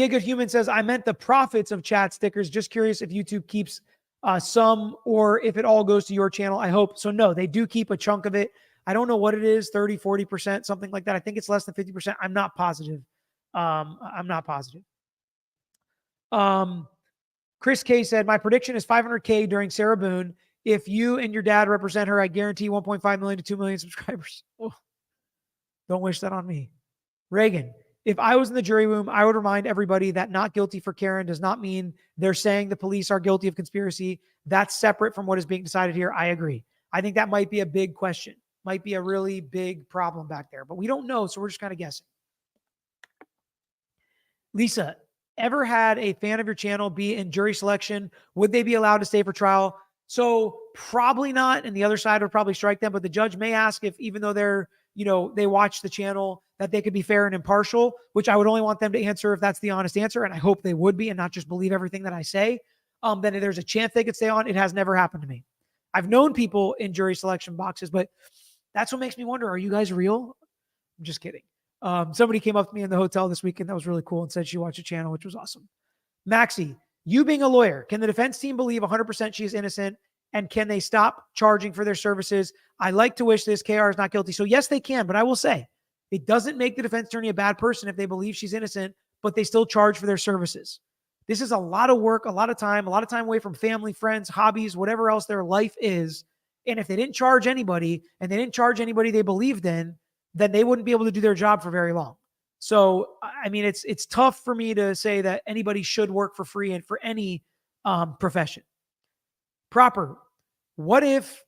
a Good Human says, I meant the profits of chat stickers. Just curious if YouTube keeps some or if it all goes to your channel. I hope. So no, they do keep a chunk of it. I don't know what it is, 30, 40%, something like that. I think it's less than 50%. I'm not positive. Chris K said, my prediction is 500K during Sarah Boone. If you and your dad represent her, I guarantee 1.5 million to 2 million subscribers. Oh, don't wish that on me. Reagan, if I was in the jury room, I would remind everybody that not guilty for Karen does not mean they're saying the police are guilty of conspiracy. That's separate from what is being decided here. I agree. I think that might be a big question, might be a really big problem back there, but we don't know. So we're just kind of guessing. Lisa, ever had a fan of your channel be in jury selection? Would they be allowed to stay for trial? So probably not. And the other side would probably strike them, but the judge may ask if, even though they're, they watch the channel, that they could be fair and impartial, which I would only want them to answer if that's the honest answer. And I hope they would be, and not just believe everything that I say. Then there's a chance they could stay on. It has never happened to me. I've known people in jury selection boxes, but that's what makes me wonder, are you guys real? I'm just kidding. Somebody came up to me in the hotel this weekend that was really cool and said she watched the channel, which was awesome. Maxie, you being a lawyer, can the defense team believe 100% she is innocent? And can they stop charging for their services? I like to wish this KR is not guilty. So yes, they can, but I will say it doesn't make the defense attorney a bad person if they believe she's innocent, but they still charge for their services. This is a lot of work, a lot of time away from family, friends, hobbies, whatever else their life is. And if they didn't charge anybody and they didn't charge anybody they believed in, then they wouldn't be able to do their job for very long. So, I mean, it's tough for me to say that anybody should work for free and for any profession. Proper. What if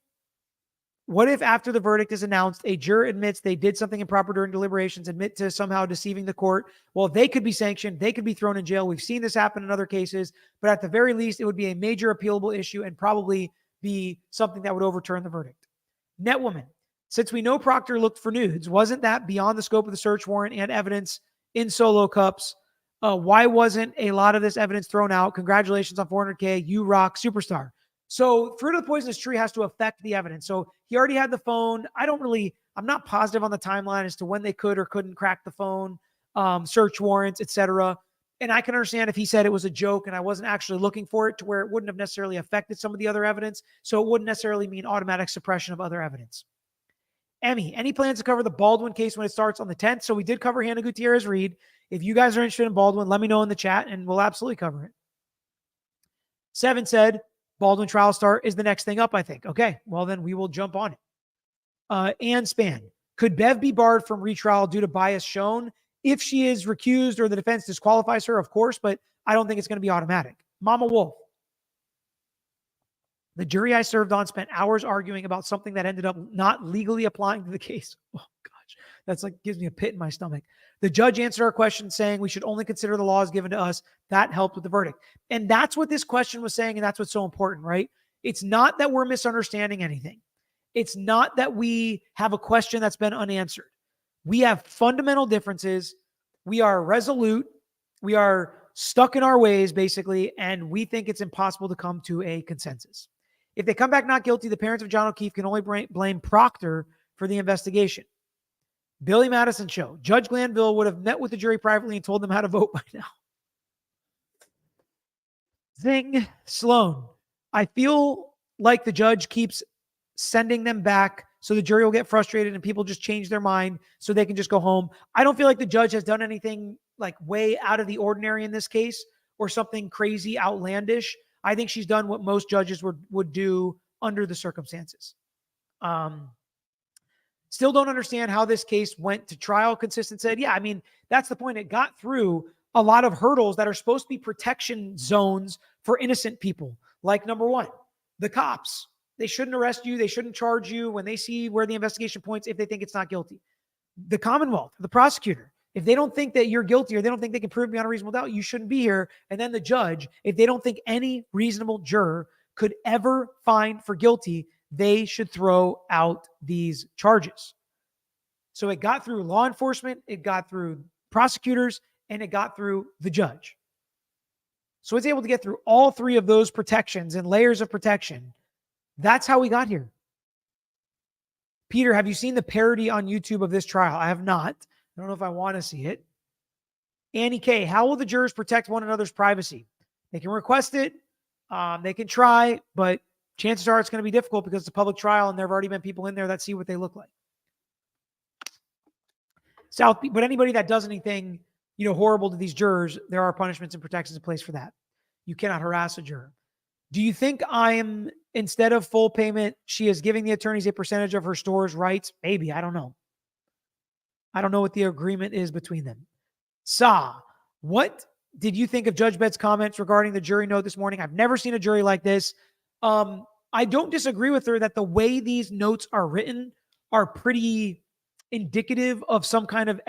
after the verdict is announced, a juror admits they did something improper during deliberations, admit to somehow deceiving the court? Well, they could be sanctioned. They could be thrown in jail. We've seen this happen in other cases, but at the very least, it would be a major appealable issue and probably be something that would overturn the verdict. Netwoman. Since we know Proctor looked for nudes, wasn't that beyond the scope of the search warrant and evidence in solo cups? Why wasn't a lot of this evidence thrown out? Congratulations on 400K. You rock, superstar. So fruit of the poisonous tree has to affect the evidence. So he already had the phone. I'm not positive on the timeline as to when they could or couldn't crack the phone, search warrants, etc. And I can understand if he said it was a joke and I wasn't actually looking for it, to where it wouldn't have necessarily affected some of the other evidence. So it wouldn't necessarily mean automatic suppression of other evidence. Emmy, any plans to cover the Baldwin case when it starts on the 10th? So we did cover Hannah Gutierrez-Reed. If you guys are interested in Baldwin, let me know in the chat and we'll absolutely cover it. 7 said, Baldwin trial start is the next thing up, I think. Okay, well then we will jump on it. Ann Span, could Bev be barred from retrial due to bias shown? If she is recused or the defense disqualifies her, of course, but I don't think it's going to be automatic. Mama Wolf, the jury I served on spent hours arguing about something that ended up not legally applying to the case. Oh gosh, that's like gives me a pit in my stomach. The judge answered our question saying we should only consider the laws given to us. That helped with the verdict. And that's what this question was saying. And that's what's so important, right? It's not that we're misunderstanding anything. It's not that we have a question that's been unanswered. We have fundamental differences. We are resolute. We are stuck in our ways, basically. And we think it's impossible to come to a consensus. If they come back not guilty, the parents of John O'Keefe can only blame Proctor for the investigation. Billy Madison show. Judge Glanville would have met with the jury privately and told them how to vote by now. Zing. Sloan. I feel like the judge keeps sending them back so the jury will get frustrated and people just change their mind so they can just go home. I don't feel like the judge has done anything like way out of the ordinary in this case or something crazy, outlandish. I think she's done what most judges would do under the circumstances. Still don't understand how this case went to trial. Consistent said, yeah, I mean, that's the point. It got through a lot of hurdles that are supposed to be protection zones for innocent people. Like number one, the cops. They shouldn't arrest you. They shouldn't charge you when they see where the investigation points if they think it's not guilty. The Commonwealth, the prosecutor. If they don't think that you're guilty or they don't think they can prove beyond a reasonable doubt, you shouldn't be here. And then the judge, if they don't think any reasonable juror could ever find for guilty, they should throw out these charges. So it got through law enforcement, it got through prosecutors, and it got through the judge. So it's able to get through all three of those protections and layers of protection. That's how we got here. Peter, have you seen the parody on YouTube of this trial? I have not. I don't know if I want to see it. Annie K, how will the jurors protect one another's privacy? They can request it. They can try, but chances are it's going to be difficult because it's a public trial and there have already been people in there that see what they look like. But anybody that does anything, horrible to these jurors, there are punishments and protections in place for that. You cannot harass a juror. Do you think instead of full payment, she is giving the attorneys a percentage of her store's rights? Maybe. I don't know. I don't know what the agreement is between them. Sa, what did you think of Judge Bett's comments regarding the jury note this morning? I've never seen a jury like this. I don't disagree with her that the way these notes are written are pretty indicative of some kind of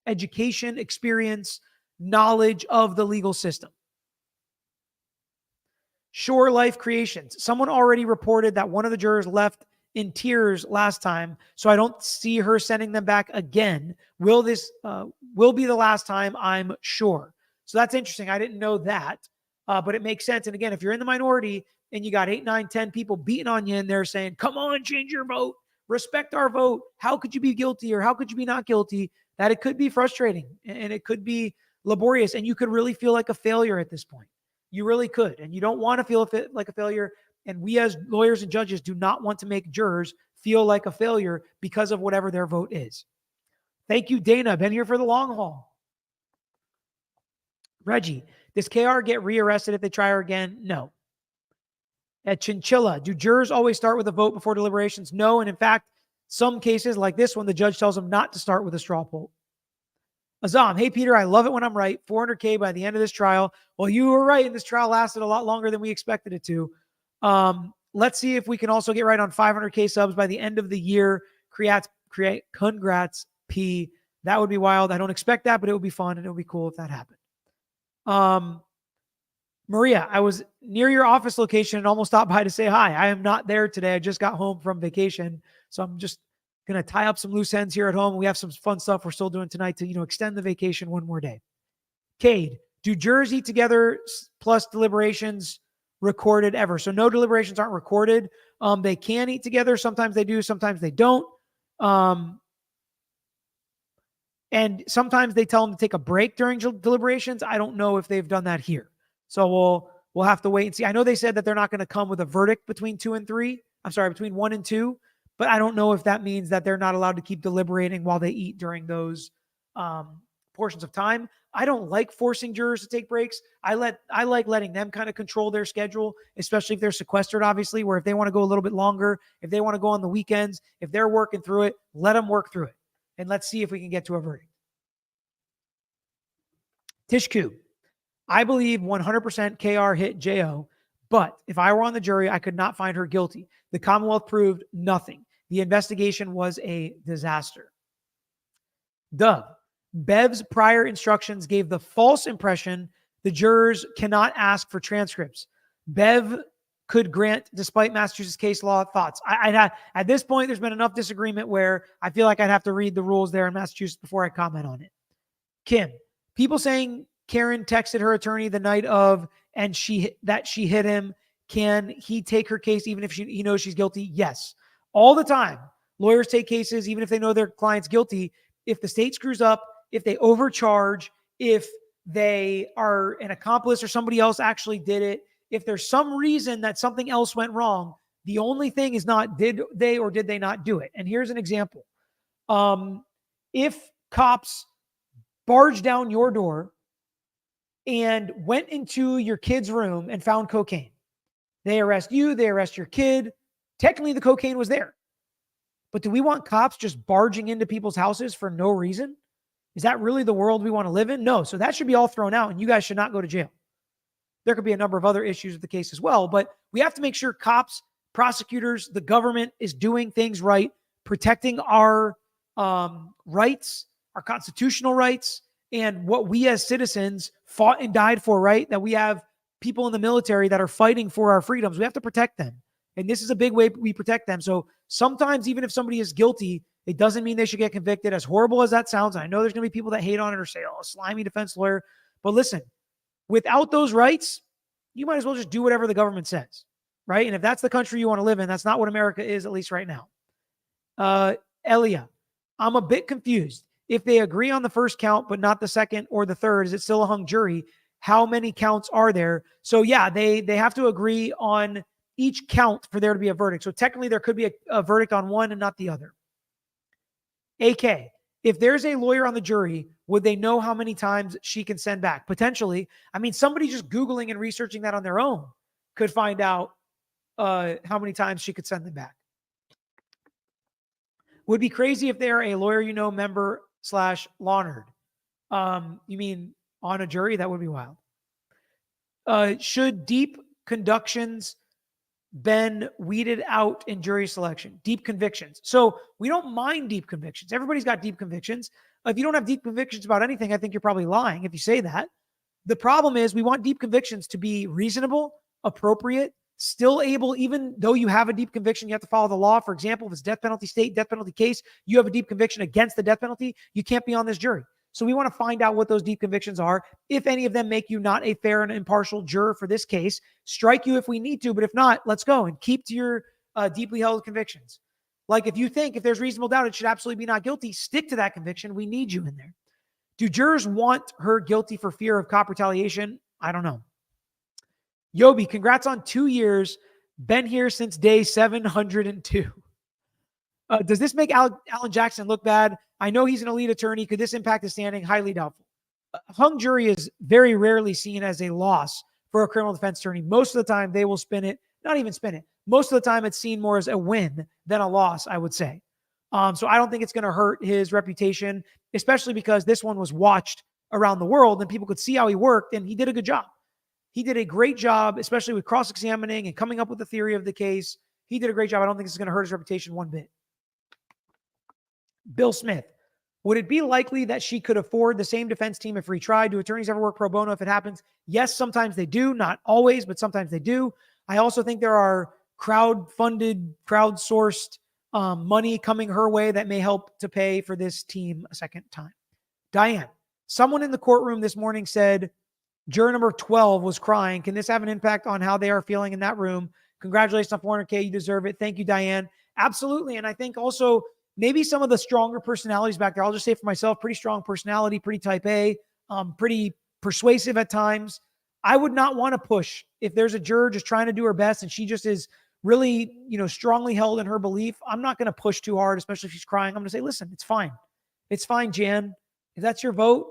education, experience, knowledge of the legal system. Shore Life Creations. Someone already reported that one of the jurors left in tears last time, so I don't see her sending them back again. Will this will be the last time? I'm sure. So that's interesting. I didn't know that, but it makes sense. And again, if you're in the minority and you got 8, 9, 10 people beating on you and they're saying, come on, change your vote, respect our vote. How could you be guilty or how could you be not guilty? That it could be frustrating and it could be laborious and you could really feel like a failure at this point. You really could. And you don't want to feel like a failure. And we as lawyers and judges do not want to make jurors feel like a failure because of whatever their vote is. Thank you, Dana. Been here for the long haul. Reggie, does KR get rearrested if they try her again? No. At Chinchilla, do jurors always start with a vote before deliberations? No. And in fact, some cases like this one, the judge tells them not to start with a straw poll. Azam, hey, Peter, I love it when I'm right. 400K by the end of this trial. Well, you were right, and this trial lasted a lot longer than we expected it to. Let's see if we can also get right on 500K subs by the end of the year. Congrats, P. That would be wild. I don't expect that, but it would be fun, and it would be cool if that happened. Maria, I was near your office location and almost stopped by to say hi. I am not there today. I just got home from vacation, so I'm just going to tie up some loose ends here at home. We have some fun stuff we're still doing tonight to, extend the vacation one more day. Cade, do jurors eat together plus deliberations recorded ever? So no deliberations aren't recorded. They can eat together. Sometimes they do, sometimes they don't. And sometimes they tell them to take a break during deliberations. I don't know if they've done that here. So we'll have to wait and see. I know they said that they're not going to come with a verdict between 2 and 3. I'm sorry, between 1 and 2. But I don't know if that means that they're not allowed to keep deliberating while they eat during those portions of time. I don't like forcing jurors to take breaks. I like letting them kind of control their schedule, especially if they're sequestered, obviously, where if they want to go a little bit longer, if they want to go on the weekends, if they're working through it, let them work through it. And let's see if we can get to a verdict. Tishku, I believe 100% KR hit JO, but if I were on the jury, I could not find her guilty. The Commonwealth proved nothing. The investigation was a disaster. Doug, Bev's prior instructions gave the false impression the jurors cannot ask for transcripts. Bev could grant despite Massachusetts case law. Thoughts? At this point, there's been enough disagreement where I feel like I'd have to read the rules there in Massachusetts before I comment on it. Kim, people saying Karen texted her attorney the night of and she hit him. Can he take her case even if he knows she's guilty? Yes. All the time. Lawyers take cases even if they know their client's guilty. If the state screws up, if they overcharge, if they are an accomplice or somebody else actually did it, if there's some reason that something else went wrong, the only thing is not did they or did they not do it. And here's an example. If cops barged down your door and went into your kid's room and found cocaine, they arrest you, they arrest your kid. Technically, the cocaine was there. But do we want cops just barging into people's houses for no reason? Is that really the world we want to live in? No. So that should be all thrown out, and you guys should not go to jail. There could be a number of other issues with the case as well, but we have to make sure cops, prosecutors, the government is doing things right, protecting our rights, our constitutional rights, and what we as citizens fought and died for, right? That we have people in the military that are fighting for our freedoms. We have to protect them. And this is a big way we protect them. So sometimes even if somebody is guilty, it doesn't mean they should get convicted. As horrible as that sounds, I know there's going to be people that hate on it or say, oh, a slimy defense lawyer. But listen, without those rights, you might as well just do whatever the government says, right? And if that's the country you want to live in, that's not what America is, at least right now. Elia, I'm a bit confused. If they agree on the first count, but not the second or the third, is it still a hung jury? How many counts are there? So yeah, they have to agree on each count for there to be a verdict. So technically there could be a verdict on one and not the other. AK, if there's a lawyer on the jury, would they know how many times she can send back? Potentially. I mean, somebody just Googling and researching that on their own could find out how many times she could send them back. Would be crazy if they're a lawyer, member /law nerd. You mean on a jury? That would be wild. Should deep conductions been weeded out in jury selection? Deep convictions. So we don't mind deep convictions. Everybody's got deep convictions. If you don't have deep convictions about anything, I think you're probably lying if you say that. The problem is we want deep convictions to be reasonable, appropriate, still able, even though you have a deep conviction, you have to follow the law. For example, if it's death penalty state, death penalty case, you have a deep conviction against the death penalty, you can't be on this jury. So we want to find out what those deep convictions are. If any of them make you not a fair and impartial juror for this case, strike you if we need to. But if not, let's go and keep to your deeply held convictions. Like if you think if there's reasonable doubt, it should absolutely be not guilty, stick to that conviction. We need you in there. Do jurors want her guilty for fear of cop retaliation? I don't know. Yobi, congrats on 2 years. Been here since day 702. Does this make Alan Jackson look bad? I know he's an elite attorney. Could this impact his standing? Highly doubtful. Hung jury is very rarely seen as a loss for a criminal defense attorney. Most of the time, they will spin it, not even spin it. Most of the time, it's seen more as a win than a loss, I would say. So I don't think it's going to hurt his reputation, especially because this one was watched around the world and people could see how he worked, and he did a good job. He did a great job, especially with cross-examining and coming up with the theory of the case. He did a great job. I don't think this is going to hurt his reputation one bit. Bill Smith, would it be likely that she could afford the same defense team if retried? Do attorneys ever work pro bono if it happens? Yes, sometimes they do. Not always, but sometimes they do. I also think there are crowd-funded, crowd-sourced money coming her way that may help to pay for this team a second time. Diane, someone in the courtroom this morning said juror number 12 was crying. Can this have an impact on how they are feeling in that room? Congratulations on 400K. You deserve it. Thank you, Diane. Absolutely. And I think also maybe some of the stronger personalities back there, I'll just say for myself, pretty strong personality, pretty type A, pretty persuasive at times. I would not want to push if there's a juror just trying to do her best and she just is really, strongly held in her belief. I'm not going to push too hard, especially if she's crying. I'm going to say, listen, it's fine. It's fine, Jan. If that's your vote,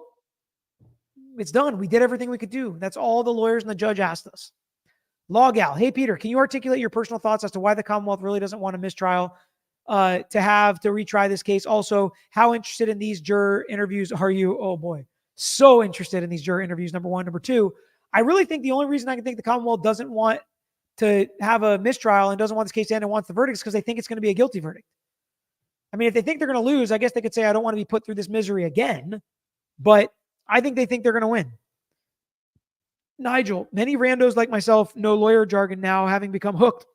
it's done. We did everything we could do. That's all the lawyers and the judge asked us. Lawgal, hey, Peter, can you articulate your personal thoughts as to why the Commonwealth really doesn't want a mistrial to retry this case? Also, how interested in these juror interviews are you? Oh, boy. So interested in these juror interviews, number one. Number two, I really think the only reason I can think the Commonwealth doesn't want to have a mistrial and doesn't want this case to end and wants the verdict is because they think it's going to be a guilty verdict. I mean, if they think they're going to lose, I guess they could say, I don't want to be put through this misery again. But I think they think they're going to win. Nigel, many randos like myself know lawyer jargon now, having become hooked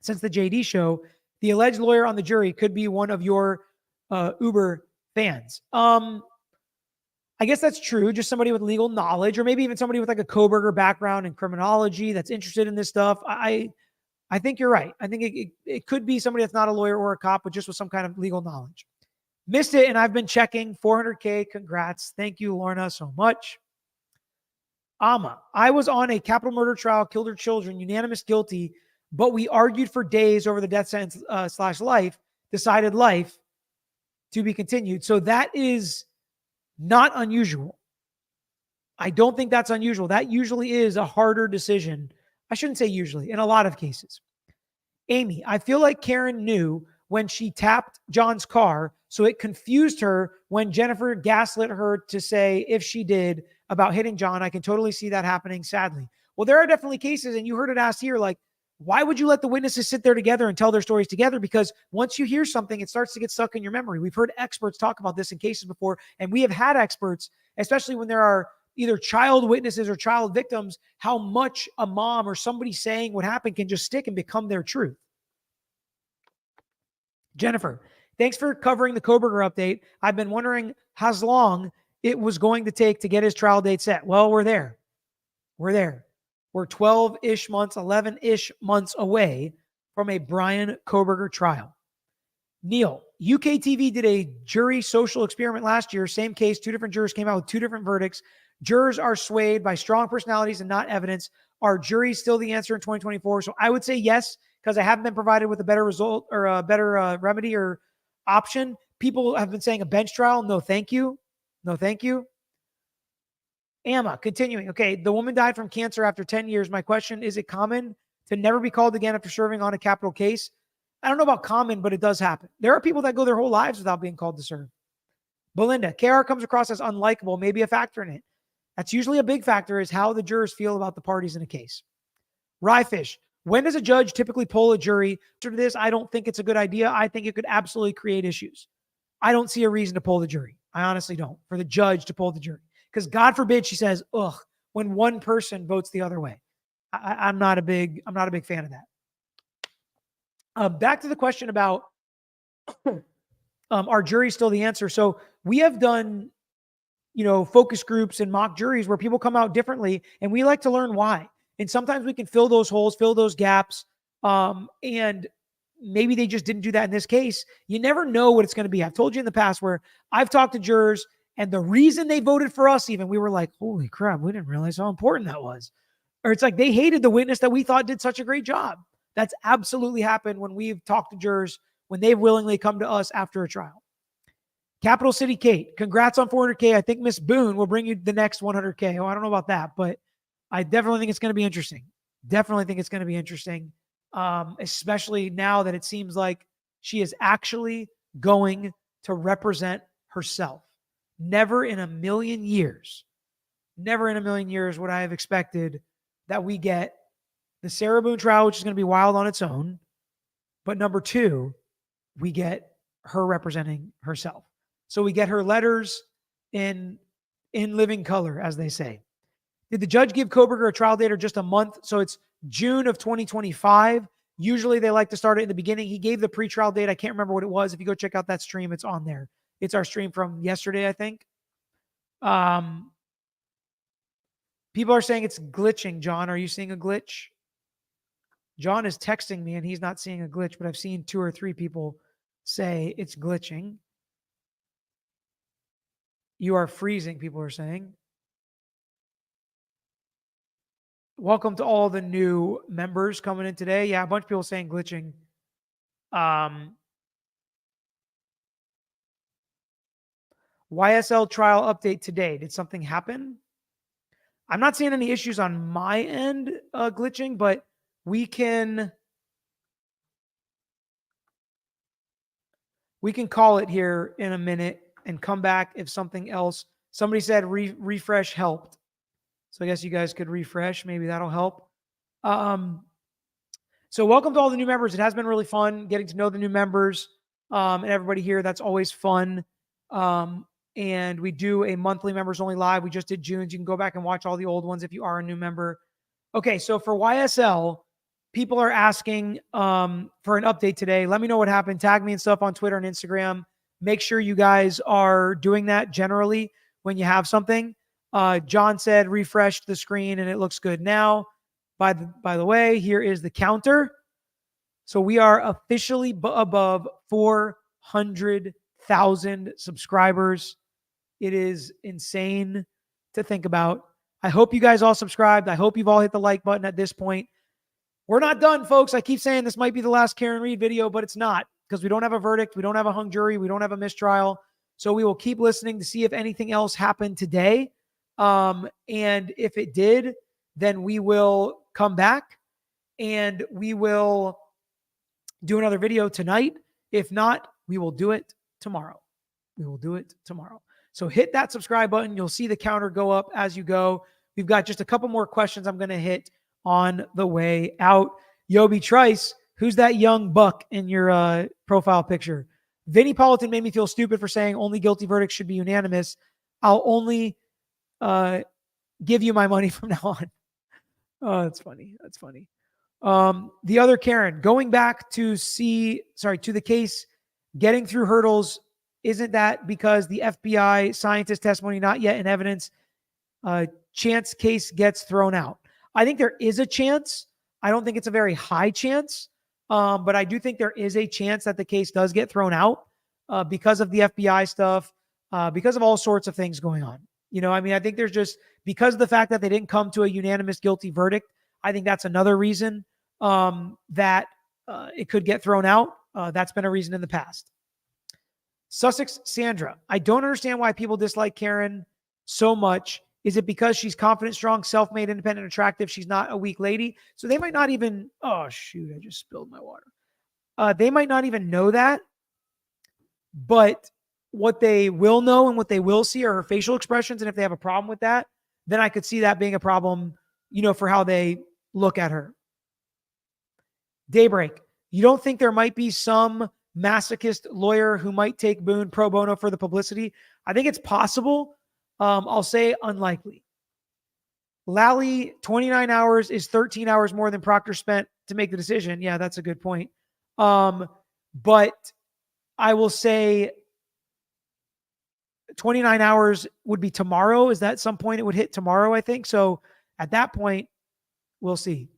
since the JD show. The alleged lawyer on the jury could be one of your Uber fans. I guess that's true. Just somebody with legal knowledge, or maybe even somebody with like a Koberger background in criminology that's interested in this stuff. I think you're right. I think it could be somebody that's not a lawyer or a cop, but just with some kind of legal knowledge. Missed it, and I've been checking. 400K, congrats. Thank you, Lorna, so much. Ama, I was on a capital murder trial, killed her children, unanimous guilty, but we argued for days over the death sentence / life, decided life to be continued. So that is not unusual. I don't think that's unusual. That usually is a harder decision. I shouldn't say usually, in a lot of cases. Amy, I feel like Karen knew when she tapped John's car, so it confused her when Jennifer gaslit her to say, if she did, about hitting John. I can totally see that happening, sadly. Well, there are definitely cases, and you heard it asked here, like, why would you let the witnesses sit there together and tell their stories together? Because once you hear something, it starts to get stuck in your memory. We've heard experts talk about this in cases before, and we have had experts, especially when there are either child witnesses or child victims, how much a mom or somebody saying what happened can just stick and become their truth. Jennifer, thanks for covering the Koberger update. I've been wondering how long it was going to take to get his trial date set. Well, we're there. We're there. We're 12-ish months, 11-ish months away from a Brian Koberger trial. Neil, UKTV did a jury social experiment last year. Same case, 2 different jurors came out with 2 different verdicts. Jurors are swayed by strong personalities and not evidence. Are juries still the answer in 2024? So I would say yes, because I haven't been provided with a better result or a better remedy or option. People have been saying a bench trial. No, thank you. No, thank you. Emma, continuing. Okay, the woman died from cancer after 10 years. My question, is it common to never be called again after serving on a capital case? I don't know about common, but it does happen. There are people that go their whole lives without being called to serve. Belinda, KR comes across as unlikable, maybe a factor in it. That's usually a big factor, is how the jurors feel about the parties in a case. Ryefish, when does a judge typically poll a jury? To this, I don't think it's a good idea. I think it could absolutely create issues. I don't see a reason to poll the jury. I honestly don't, for the judge to poll the jury. Because God forbid she says, ugh, when one person votes the other way. I'm not a big fan of that. Back to the question about are juries still the answer? So we have done, focus groups and mock juries where people come out differently, and we like to learn why. And sometimes we can fill those holes, fill those gaps. And maybe they just didn't do that in this case. You never know what it's going to be. I've told you in the past where I've talked to jurors, and the reason they voted for us, even, we were like, holy crap, we didn't realize how important that was. Or it's like they hated the witness that we thought did such a great job. That's absolutely happened when we've talked to jurors, when they've willingly come to us after a trial. Capital City Kate, congrats on 400K. I think Miss Boone will bring you the next 100K. Oh, I don't know about that, but I definitely think it's going to be interesting. Definitely think it's going to be interesting, especially now that it seems like she is actually going to represent herself. Never in a million years would I have expected that we get the Sarah Boone trial, which is going to be wild on its own. But number two, we get her representing herself. So we get her letters in living color, as they say. Did the judge give Koberger a trial date or just a month? So it's June of 2025. Usually they like to start it in the beginning. He gave the pretrial date. I can't remember what it was. If you go check out that stream, it's on there. It's our stream from yesterday, I think. People are saying it's glitching. John, are you seeing a glitch? John is texting me and he's not seeing a glitch, but I've seen 2 or 3 people say it's glitching. You are freezing, people are saying. Welcome to all the new members coming in today. Yeah, a bunch of people saying glitching. YSL trial update today. Did something happen? I'm not seeing any issues on my end glitching, but we can call it here in a minute and come back if something else. Somebody said refresh helped. So I guess you guys could refresh. Maybe that'll help. So welcome to all the new members. It has been really fun getting to know the new members and everybody here. That's always fun. And we do a monthly members only live. We just did June's. You can go back and watch all the old ones if you are a new member. Okay, so for YSL, people are asking for an update today. Let me know what happened. Tag me and stuff on Twitter and Instagram. Make sure you guys are doing that generally when you have something. John said refreshed the screen and it looks good now. By the way, here is the counter. So we are officially above 400,000 subscribers. It is insane to think about. I hope you guys all subscribed. I hope you've all hit the like button at this point. We're not done, folks. I keep saying this might be the last Karen Reed video, but it's not, because we don't have a verdict. We don't have a hung jury. We don't have a mistrial. So we will keep listening to see if anything else happened today. And if it did, then we will come back and we will do another video tonight. If not, we will do it tomorrow. So hit that subscribe button. You'll see the counter go up as you go. We've got just a couple more questions I'm going to hit on the way out. Yobi Trice, who's that young buck in your profile picture? Vinnie Politan made me feel stupid for saying only guilty verdicts should be unanimous. I'll only give you my money from now on. Oh, that's funny. The other Karen, going back to the case, getting through hurdles, isn't that because the FBI scientist testimony not yet in evidence? Chance case gets thrown out. I think there is a chance. I don't think it's a very high chance, but I do think there is a chance that the case does get thrown out because of the FBI stuff, because of all sorts of things going on. I think there's just, because of the fact that they didn't come to a unanimous guilty verdict, I think that's another reason that it could get thrown out. That's been a reason in the past. Sussex Sandra, I don't understand why people dislike Karen so much. Is it because she's confident, strong, self-made, independent, attractive? She's not a weak lady. So they might not even, oh shoot, I just spilled my water. They might not even know that, but what they will know and what they will see are her facial expressions. And if they have a problem with that, then I could see that being a problem, for how they look at her. Daybreak, you don't think there might be some masochist lawyer who might take Boone pro bono for the publicity? I think it's possible. I'll say unlikely. Lally, 29 hours is 13 hours more than Proctor spent to make the decision. Yeah, that's a good point. But I will say 29 hours would be tomorrow. Is that some point it would hit tomorrow, I think. So at that point, we'll see.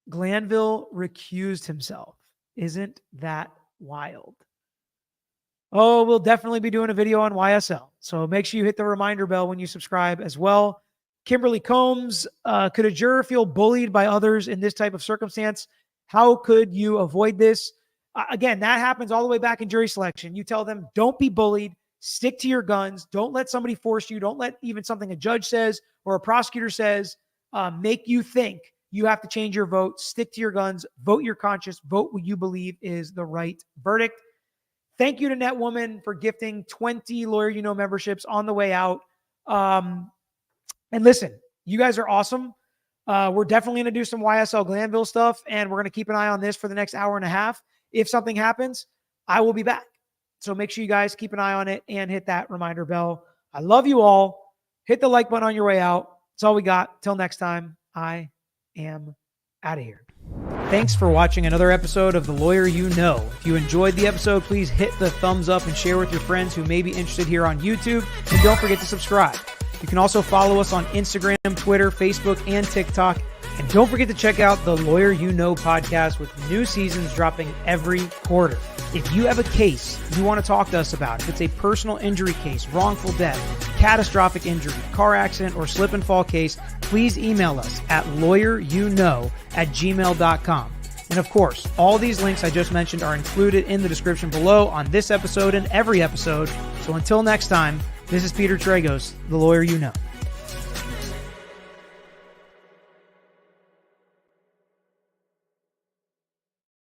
Glanville recused himself. Isn't that wild? Oh, we'll definitely be doing a video on YSL. So make sure you hit the reminder bell when you subscribe as well. Kimberly Combs, could a juror feel bullied by others in this type of circumstance? How could you avoid this? Again, that happens all the way back in jury selection. You tell them, don't be bullied. Stick to your guns. Don't let somebody force you. Don't let even something a judge says or a prosecutor says make you think you have to change your vote. Stick to your guns. Vote your conscience. Vote what you believe is the right verdict. Thank you to Netwoman for gifting 20 Lawyer You Know memberships on the way out. And listen, you guys are awesome. We're definitely going to do some YSL Glanville stuff, and we're going to keep an eye on this for the next hour and a half. If something happens, I will be back. So make sure you guys keep an eye on it and hit that reminder bell. I love you all. Hit the like button on your way out. That's all we got. Till next time, I am out of here. Thanks for watching another episode of The Lawyer You Know. If you enjoyed the episode, please hit the thumbs up and share with your friends who may be interested here on YouTube. And don't forget to subscribe. You can also follow us on Instagram, Twitter, Facebook, and TikTok. And don't forget to check out the Lawyer You Know podcast with new seasons dropping every quarter. If you have a case you want to talk to us about, if it's a personal injury case, wrongful death, catastrophic injury, car accident, or slip and fall case, please email us at lawyeryouknow@gmail.com. And of course, all these links I just mentioned are included in the description below on this episode and every episode. So until next time, this is Peter Tragos, The Lawyer You Know.